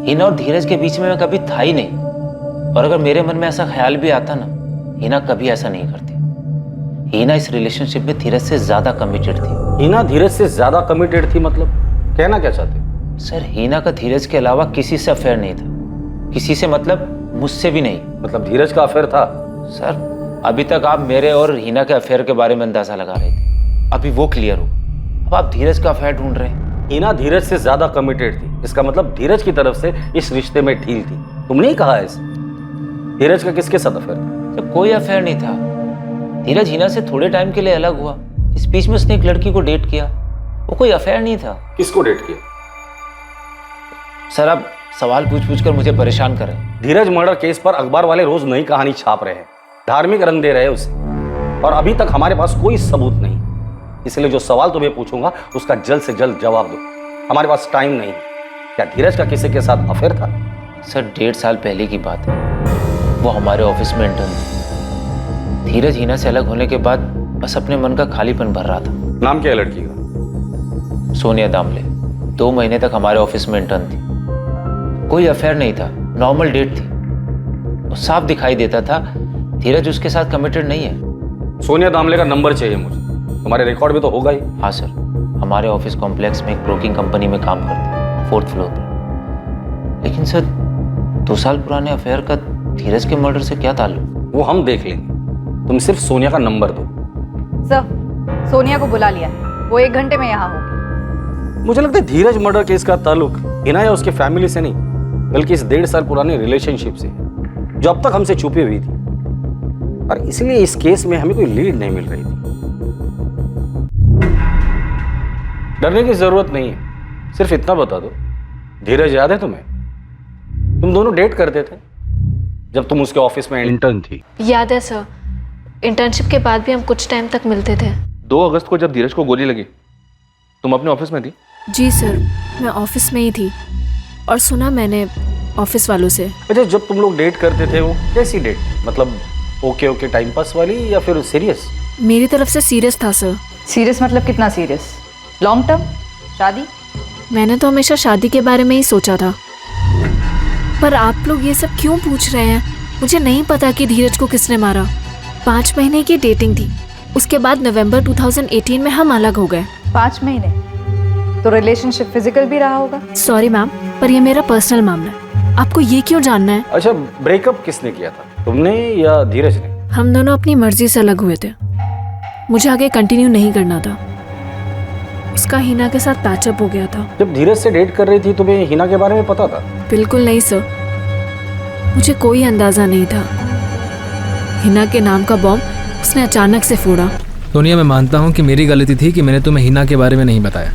हिना और धीरज के बीच में मैं कभी था ही नहीं, और अगर मेरे मन में ऐसा ख्याल भी आता ना, हिना कभी ऐसा नहीं करती। हिना इस रिलेशनशिप में धीरज से ज्यादा कमिटेड थी। हिना धीरज से ज्यादा कमिटेड थी मतलब कहना क्या चाहते? सर हिना का धीरज के अलावा किसी से अफेयर नहीं था। किसी से मतलब मुझसे भी नहीं। मतलब धीरज का अफेयर था? सर अभी तक आप मेरे और हिना के अफेयर के बारे में अंदाजा लगा रहे थे, अभी वो क्लियर हो। अब आप धीरज का अफेयर ढूंढ रहे हैं। हिना धीरज से ज्यादा कमिटेड थी, इसका मतलब धीरज की तरफ से इस रिश्ते में ढील थी। तुमने ही कहा ऐसे। धीरज का किसके साथ अफेयर था? जब कोई अफेयर नहीं था। धीरज हिना से थोड़े टाइम के लिए अलग हुआ, इस बीच में उसने एक लड़की को डेट किया, वो कोई अफेयर नहीं था। किसको डेट किया? सर आप सवाल पूछ पूछ कर मुझे परेशान कर रहे हैं। धीरज मर्डर केस पर अखबार वाले रोज नई कहानी छाप रहे हैं, धार्मिक रंग दे रहे हैं उसे, और अभी तक हमारे पास कोई सबूत नहीं। इसलिए जो सवाल तुम्हें पूछूंगा उसका जल्द से जल्द जवाब दो। हमारे पास टाइम नहीं। क्या धीरज का किसी के साथ अफेयर था? सर 1.5 साल पहले की बात है, वो हमारे ऑफिस में इंटर्न थी। धीरज हिना से अलग होने के बाद बस अपने मन का खालीपन भर रहा था। नाम क्या है लड़की का? सोनिया दामले। 2 महीने तक हमारे ऑफिस में इंटर्न थी। कोई अफेयर नहीं था, नॉर्मल डेट थी। वो साफ दिखाई देता था धीरज उसके साथ कमिटेड नहीं है। सोनिया दामले का नंबर चाहिए मुझे, तुम्हारे रिकॉर्ड में तो होगा ही। हाँ सर, हमारे ऑफिस कॉम्प्लेक्स में एक ब्रोकिंग कंपनी में काम करते, 4th फ्लोर पर। लेकिन सर 2 साल पुराने अफेयर का धीरज के मर्डर से क्या ताल्लुक? वो हम देख लेंगे, तुम सिर्फ सोनिया का नंबर दो। सर सोनिया को बुला लिया है, वो 1 घंटे में यहाँ होगी। मुझे लगता है धीरज मर्डर केस का ताल्लुक हिना या उसके फैमिली से नहीं, बल्कि इस 1.5 साल पुराने रिलेशनशिप से है, जो अब तक हमसे छुपी हुई थी, और इसलिए इस केस में हमें कोई लीड नहीं मिल रही थी। डरने की जरूरत नहीं है, सिर्फ इतना बता दो, धीरज याद है तुम्हें? तुम दोनों डेट करते थे जब तुम उसके ऑफिस में इंटर्न थी। याद है सर, इंटर्नशिप के बाद भी हम कुछ टाइम तक मिलते थे। 2 अगस्त को जब धीरज को गोली लगी, तुम अपने ऑफिस में थी? जी सर, मैं ऑफिस में ही थी, और सुना मैंने ऑफिस वालों से। अच्छा, जब तुम लोग डेट करते थे वो कैसी डेट? मतलब ओके ओके टाइम पास वाली या फिर सीरियस? मेरी तरफ से सीरियस था सर। सीरियस मतलब कितना सीरियस? Long term? शादी? मैंने तो हमेशा शादी के बारे में ही सोचा था, पर आप लोग ये सब क्यों पूछ रहे हैं? मुझे नहीं पता कि धीरज को किसने मारा। 5 महीने की डेटिंग थी, उसके बाद नवंबर 2018 में हम अलग हो गए। 5 महीने? तो रिलेशनशिप फिजिकल भी रहा होगा। सॉरी मैम, पर ये मेरा पर्सनल मामला है, आपको ये क्यों जानना है? अच्छा, ब्रेकअप किसने किया था, तुमने या धीरज ने? हम दोनों अपनी मर्जी से अलग हुए थे, मुझे आगे कंटिन्यू नहीं करना था। उसका हिना के साथ पैचअप हो गया था। जब धीरज से डेट कर रही थी तुम्हें हिना के बारे में पता था? बिल्कुल नहीं सर, मुझे कोई अंदाजा नहीं था। हिना के नाम का बॉम्ब उसने अचानक से फोड़ा। सोनिया, मैं मानता हूँ कि मेरी गलती थी कि मैंने तुम्हें हिना के बारे में नहीं बताया,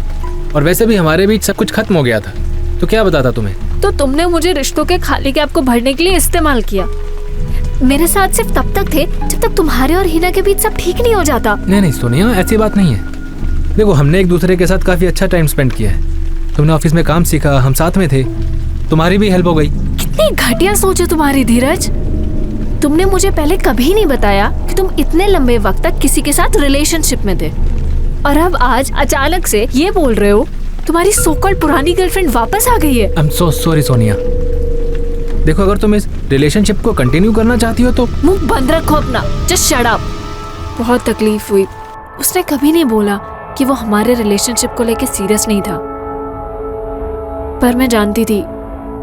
और वैसे भी हमारे बीच सब कुछ खत्म हो गया था, तो क्या बताता तुम्हें? तो तुमने मुझे रिश्तों के खाली गैप को भरने के लिए इस्तेमाल किया। मेरे साथ सिर्फ तब तक थे जब तक तुम्हारे और हिना के बीच सब ठीक नहीं हो जाता। नहीं सोनिया, ऐसी बात नहीं है। देखो, हमने एक दूसरे के साथ काफी अच्छा टाइम स्पेंड किया है। तुमने ऑफिस में काम सीखा, हम साथ में थे, तुम्हारी भी हेल्प हो गई। कितनी घटिया सोच है तुम्हारी धीरज। तुमने मुझे पहले कभी नहीं बताया कि तुम इतने लंबे वक्त तक किसी के साथ रिलेशनशिप में थे, और अब आज अचानक से ये बोल रहे हो तुम्हारी सो-कॉल्ड पुरानी गर्लफ्रेंड वापस आ गई है। I am so sorry Sonia. देखो, अगर तुम इस रिलेशनशिप को कंटिन्यू करना चाहती हो तो मुंह बंद रखो अपना, जस्ट शट अप। बहुत तकलीफ हुई, उसने कभी नहीं बोला कि वो हमारे रिलेशनशिप को लेकर सीरियस नहीं था, पर मैं जानती थी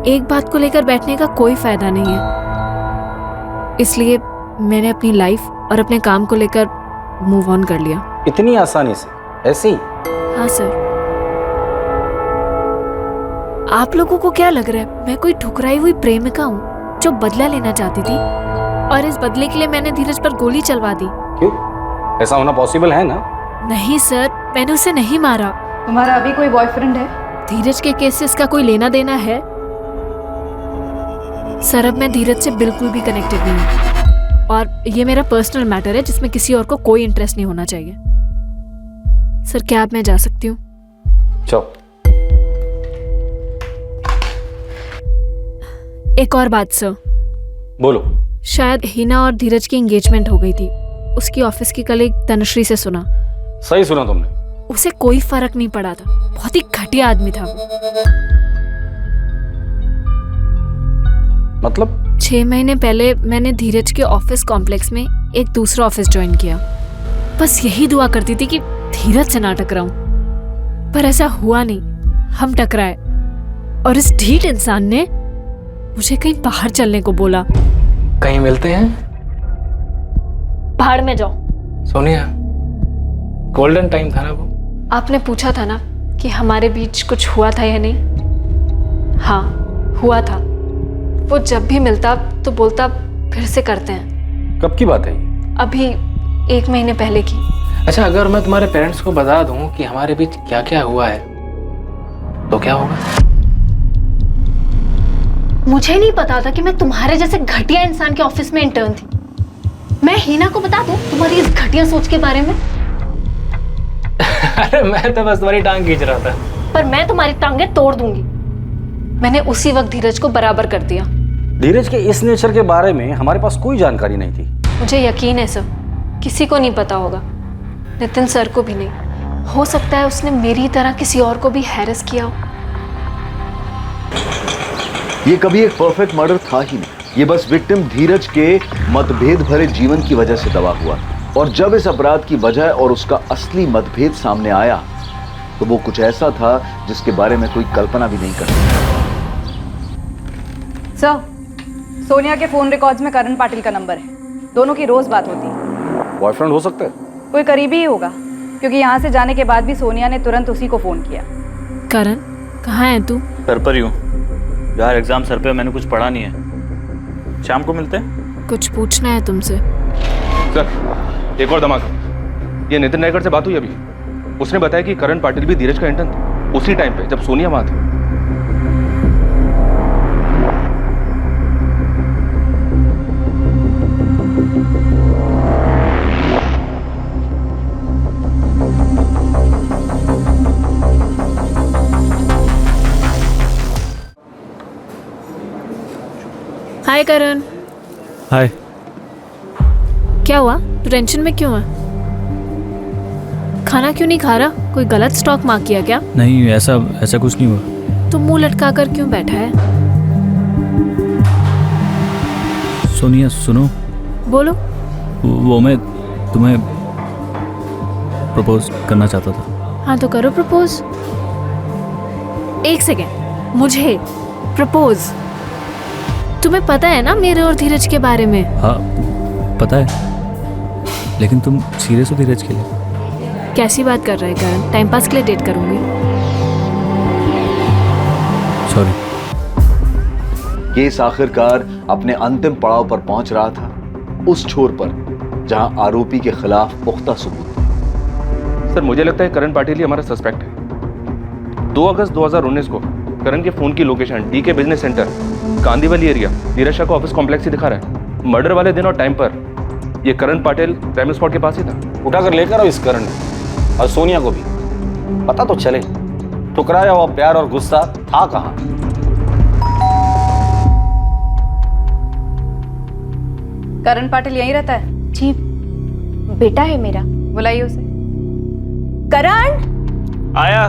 एक बात को लेकर बैठने का कोई फायदा नहीं है, इसलिए मैंने अपनी लाइफ और अपने काम को लेकर मूव ऑन कर लिया। इतनी आसानी से? ऐसे ही? हाँ सर। आप लोगों को क्या लग रहा है मैं कोई ठुकराई हुई प्रेमिका हूँ जो बदला लेना चाहती थी, और इस बदले के लिए मैंने धीरज पर गोली चलवा दी? क्यों? ऐसा होना पॉसिबल है ना? नहीं सर, मैंने उसे नहीं मारा। तुम्हारा अभी कोई बॉयफ्रेंड है? धीरज के केस से इसका कोई लेना देना है? सर, अब मैं धीरज से बिल्कुल भी कनेक्टेड नहीं हूँ, और ये मेरा पर्सनल मैटर है जिसमें किसी और को कोई इंटरेस्ट नहीं होना चाहिए। सर, क्या अब मैं जा सकती हूँ? चलो। एक और बात सर। बोलो। शायद हिना और धीरज की एंगेजमेंट हो गई थी। उसकी ऑफिस की कलीग तनुश्री से सुना। सही सुना तुमने। उसे कोई फर्क नहीं पड़ा था, बहुत ही घटिया आदमी था वो। मतलब? 6 महीने पहले मैंने धीरज के ऑफिस कॉम्प्लेक्स में एक दूसरा ऑफिस ज्वाइन किया। बस यही दुआ करती थी कि धीरज से ना टकराऊं, पर ऐसा हुआ नहीं। हम टकराए, और इस ढीठ इंसान ने मुझे कहीं बाहर चलने को बोला। कहीं मिलते हैं? बाहर में जाओ। सोनिया, गोल्डन टाइम था ना वो। आपने पूछा था ना कि हमारे बीच कुछ हुआ था या नहीं? हाँ, हुआ था। वो जब भी मिलता तो बोलता फिर से करते हैं। कब की बात है ये? अभी 1 महीने पहले की। अच्छा, अगर मैं तुम्हारे पेरेंट्स को बता दूं कि हमारे बीच क्या क्या हुआ है तो क्या होगा? मुझे नहीं पता था कि मैं तुम्हारे जैसे घटिया इंसान के ऑफिस में इंटर्न थी। मैं हिना को बता दूं तुम्हारी इस घटिया सोच के बारे में? अरे मैं तो बस तुम्हारी टांग खींच रहा था। पर मैं तुम्हारी टांगें तोड़ दूंगी। मैंने उसी वक्त धीरज को बराबर कर दिया। धीरज के इस नेचर के बारे में हमारे पास कोई जानकारी नहीं थी। मुझे यकीन है सर, किसी को नहीं पता होगा, नितिन सर को भी नहीं। हो सकता है उसने मेरी तरह किसी और को भी हैरेस किया हो। ये कभी एक परफेक्ट मर्डर था ही नहीं, ये बस विक्टिम धीरज के मतभेद भरे जीवन की वजह से दबा हुआ। और जब इस अपराध की वजह और उसका असली मतभेद सामने आया तो वो कुछ ऐसा था जिसके बारे में कोई कल्पना भी नहीं कर सकता। सर, सोनिया के फोन रिकॉर्ड्स में करण पाटिल का नंबर है। दोनों की रोज बात होती है। बॉयफ्रेंड हो सकता है? कोई करीबी ही होगा, क्योंकि यहाँ से जाने के बाद भी सोनिया ने तुरंत उसी को फोन किया। करण, कहाँ है तू? सर पर ही हूँ यार, एग्जाम सर पे, मैंने कुछ पढ़ा नहीं है। शाम को मिलते हैं। कुछ पूछना है तुमसे। सर, एक और धमाका। ये नितिन नायकर से बात हुई अभी। उसने बताया कि करण पाटिल भी धीरज का इंटर्न था उसी टाइम पे जब सोनिया वहां थी। हाय करण। हाय। क्या हुआ? तू टेंशन में क्यों है? खाना क्यों नहीं खा रहा? कोई गलत स्टॉक मार्क किया क्या? नहीं, ऐसा कुछ नहीं हुआ। तू मुंह लटका कर क्यों बैठा है? सोनिया सुनो। बोलो। वो मैं तुम्हें प्रपोज करना चाहता था। हाँ तो करो प्रपोज। एक सेकेंड, मुझे प्रपोज? तुम्हें पता है ना मेरे और धीरज के बारे में? हाँ पता है, लेकिन तुम सीरियस हो धीरज के लिए? कैसी बात कर रहा है करण? टाइम पास के लिए डेट करूंगी। सॉरी। केस आखिरकार अपने अंतिम पड़ाव पर पहुंच रहा था, उस छोर पर जहां आरोपी के खिलाफ पुख्ता सबूत थे। सर मुझे लगता है करण पाटिल ही हमारा सस्पेक्ट है। 2 अगस्त 2019 को करण के फोन की location DK business centre Kandivali area Dheeraj Shah का ऑफिस कॉम्प्लेक्स ही दिखा रहा है। मर्डर वाले दिन और टाइम पर ये करण पाटिल क्राइम स्पॉट के पास ही था। उठाकर लेकर आओ इस करण और सोनिया को भी, पता तो चले ठुकराया हुआ प्यार और गुस्सा था कहां। करण पाटिल यहीं रहता है? जी बेटा है मेरा। बुलाइए उसे। करण आया।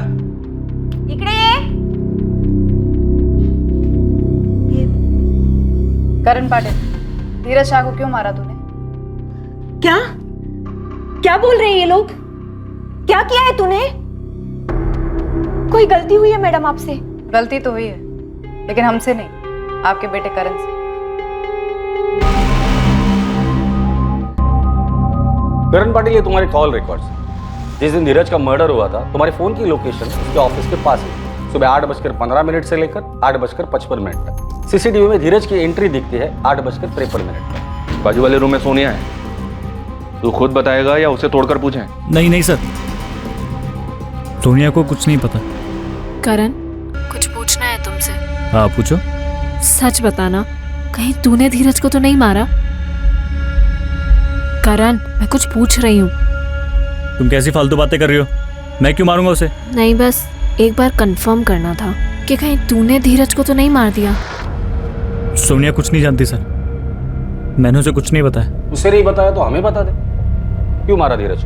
इकडे ये। करण पाटिल, धीरज शाह को क्यों मारा तूने? क्या क्या बोल रहे हैं ये लोग? क्या किया है तूने? कोई गलती हुई है मैडम आपसे? गलती तो हुई है, लेकिन हमसे नहीं, आपके बेटे करण से। करण पाटिल, ये तुम्हारे कॉल रिकॉर्ड्स। जिस दिन धीरज का मर्डर हुआ था, तुम्हारे फोन की लोकेशन उसके ऑफिस के पास है। सुबह 8:15 से लेकर 8:55 तक सीसीटीवी में धीरज की एंट्री दिखती है 8:53 पर। बाजू वाले रूम में सोनिया है। तू खुद बताएगा या उसे तोड़कर पूछें? नहीं सर, सोनिया को कुछ नहीं पता। करण, कुछ पूछना है तुमसे। हाँ पूछो। सच बताना, कहीं तूने धीरज को तो नहीं मारा? करण, मैं कुछ पूछ रही हूँ। तुम कैसी फालतू बातें कर रही हो? मैं क्यों मारूंगा उसे? नहीं, बस एक बार कंफर्म करना था कि कहीं तूने धीरज को तो नहीं मार दिया। सोनिया कुछ नहीं जानती सर, मैंने उसे कुछ नहीं बताया। उसे नहीं बताया तो हमें बता दे, क्यों मारा धीरज?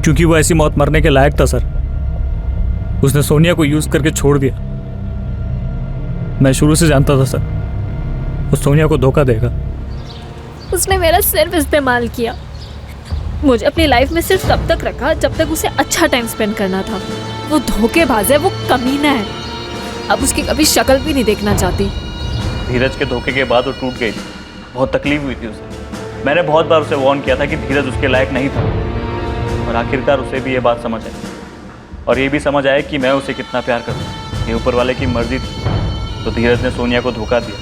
क्योंकि वो ऐसी मौत मरने के लायक था सर। उसने सोनिया को यूज करके छोड़ दिया। मैं शुरू से जानता था सर, वो सोनिया को धोखा देगा। उसने मेरा सिर्फ इस्तेमाल किया। मुझे अपनी लाइफ में सिर्फ तब तक रखा जब तक उसे अच्छा टाइम स्पेंड करना था। वो धोखेबाज है, वो कमीना है। अब उसकी कभी शक्ल भी नहीं देखना चाहती। धीरज के धोखे के बाद वो टूट गई थी, बहुत तकलीफ हुई थी उसे। मैंने बहुत बार उसे वार्न किया था कि धीरज उसके लायक नहीं था, और आखिरकार उसे भी ये बात समझ आई, और ये भी समझ आया कि मैं उसे कितना प्यार करता हूँ। ये ऊपर वाले की मर्जी थी, तो धीरज ने सोनिया को धोखा दिया,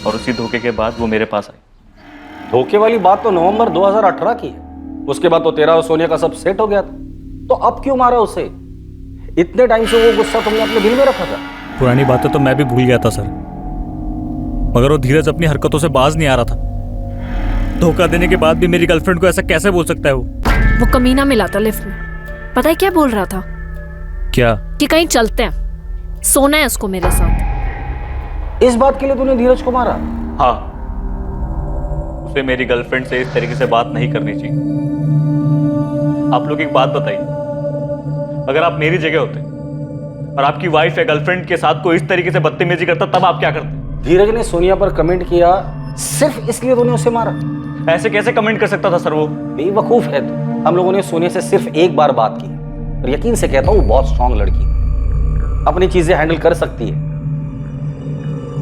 और उसी धोखे के बाद वो मेरे पास आई। धोखे वाली बात तो नवंबर 2018 की है। उसके बाद तो तेरा और सोनिया का सब सेट हो गया था, तो अब क्यों मारा उसे? इतने टाइम से वो गुस्सा तुमने अपने दिल में रखा था। पुरानी बातें तो मैं भी भूल गया था सर, मगर वो धीरज अपनी हरकतों से बाज नहीं आ रहा था। धोखा देने के बाद भी मेरी गर्लफ्रेंड को ऐसा कैसे बोल सकता है वो कमीना मिला था लिफ्ट में। पता है क्या बोल रहा था? क्या? कि कहीं चलते हैं, सोना है उसको मेरे साथ। इस बात के लिए तूने धीरज को मारा? हाँ, उसे मेरी गर्लफ्रेंड से इस तरीके से बात नहीं करनी चाहिए। आप लोग एक बात बताइए, अगर आप मेरी जगह होते और आपकी वाइफ या गर्लफ्रेंड के साथ कोई इस तरीके से बदतमीजी करता, तब आप क्या करते? धीरज ने सोनिया पर कमेंट किया, सिर्फ इसलिए तूने उसे मारा? ऐसे कैसे कमेंट कर सकता था सर? वो बेवकूफ है तू। हम लोगों ने सोनिया से सिर्फ एक बार बात की, और यकीन से कहता हूं वो बहुत स्ट्रांग लड़की, अपनी चीजें हैंडल कर सकती है।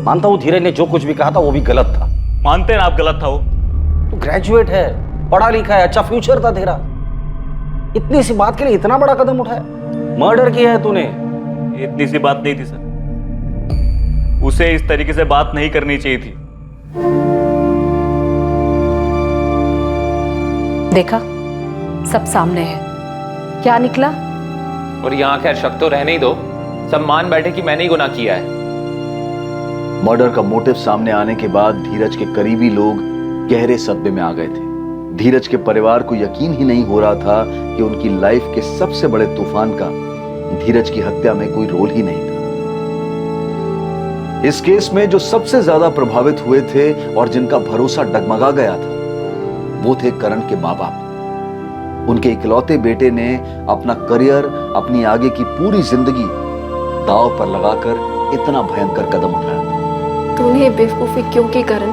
मानता हूं धीरज ने जो कुछ भी कहा था वो भी गलत था। मानते हैं आप गलत था? वो तू ग्रेजुएट है, पढ़ा लिखा है, अच्छा फ्यूचर था तेरा, इतनी सी बात के लिए इतना बड़ा कदम उठाया? मर्डर किया है तूने। इतनी सी बात नहीं थी सर, उसे इस तरीके से बात नहीं करनी चाहिए थी। देखा, सब सामने है, क्या निकला? और यहाँ खैर शक तो रहने ही दो, सब मान बैठे कि मैंने ही गुनाह किया है। मर्डर का मोटिव सामने आने के बाद धीरज के करीबी लोग गहरे सदमे में आ गए थे। धीरज के परिवार को यकीन ही नहीं हो रहा था कि उनकी लाइफ के सबसे बड़े तूफान का धीरज की हत्या में कोई रोल ही नहीं था। इस केस में जो सबसे ज्यादा प्रभावित हुए थे और जिनका भरोसा डगमगा गया था, वो थे करण के माँ बाप। उनके इकलौते बेटे ने अपना करियर, अपनी आगे की पूरी जिंदगी दांव पर लगाकर इतना भयंकर कदम उठाया था। तूने ये बेवकूफी क्यों की करण?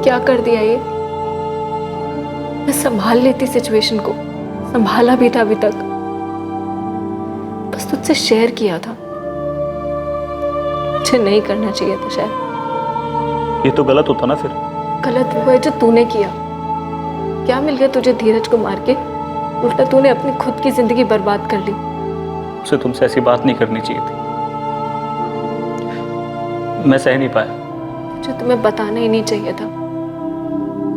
क्या कर दिया ये? मैं संभाल लेती सिचुएशन को, संभाला भी था अभी तक, बस तुझसे शेयर किया था। मुझे नहीं करना चाहिए था शायद। ये तो गलत होता ना फिर। गलत वो है जो तूने किया। क्या मिल गया तुझे धीरज को मार के? उल्टा तूने अपनी खुद की जिंदगी बर्बाद कर ली। उसे तुमसे ऐसी बात नहीं करनी चाहिए थी, मैं सह नहीं पाया। मुझे तुम्हें बताना ही नहीं चाहिए था।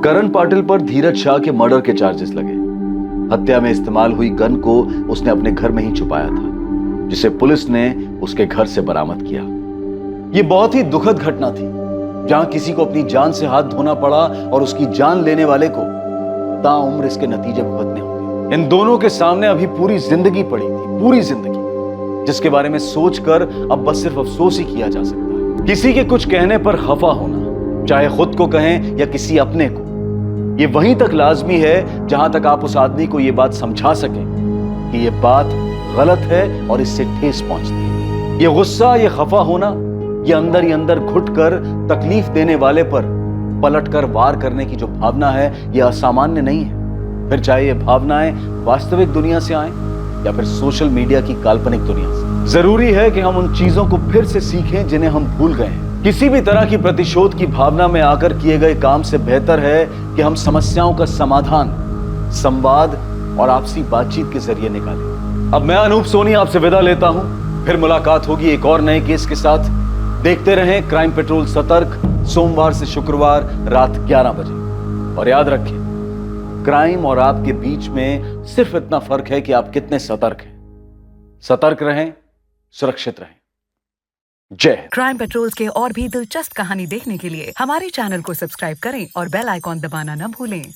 करण पाटिल पर धीरज शाह के मर्डर के चार्जेस लगे। हत्या में इस्तेमाल हुई गन को उसने अपने घर में ही छुपाया था, जिसे पुलिस ने उसके घर से बरामद किया। यह बहुत ही दुखद घटना थी, जहां किसी को अपनी जान से हाथ धोना पड़ा और उसकी जान लेने वाले को ताउम्र इसके नतीजे भुगतने होंगे। इन दोनों के सामने अभी पूरी जिंदगी पड़ी थी, पूरी जिंदगी, जिसके बारे में सोचकर अब बस सिर्फ अफसोस ही किया जा सकता है। किसी के कुछ कहने पर खफा होना, चाहे खुद को कहें या किसी अपने को, ये वहीं तक लाजमी है जहां तक आप उस आदमी को ये बात समझा सकें कि ये बात गलत है और इससे ठेस पहुंचती है। ये गुस्सा, ये खफा होना, ये अंदर ही अंदर घुटकर तकलीफ देने वाले पर पलटकर वार करने की जो भावना है, ये असामान्य नहीं है। फिर चाहे ये भावनाएं वास्तविक दुनिया से आए या फिर सोशल मीडिया की काल्पनिक दुनिया से। जरूरी है कि हम उन चीजों को फिर से सीखें जिन्हें हम भूल गए हैं। किसी भी तरह की प्रतिशोध की भावना में आकर किए गए काम से बेहतर है कि हम समस्याओं का समाधान संवाद और आपसी बातचीत के जरिए निकालें। अब मैं अनूप सोनी आपसे विदा लेता हूं, फिर मुलाकात होगी एक और नए केस के साथ। देखते रहें क्राइम पेट्रोल सतर्क, सोमवार से शुक्रवार रात 11 बजे। और याद रखें, क्राइम और आपके बीच में सिर्फ इतना फर्क है कि आप कितने सतर्क हैं। सतर्क रहें, सुरक्षित रहें। जय हिंद। क्राइम पेट्रोल्स के और भी दिलचस्प कहानी देखने के लिए हमारे चैनल को सब्सक्राइब करें और बेल आइकॉन दबाना न भूलें।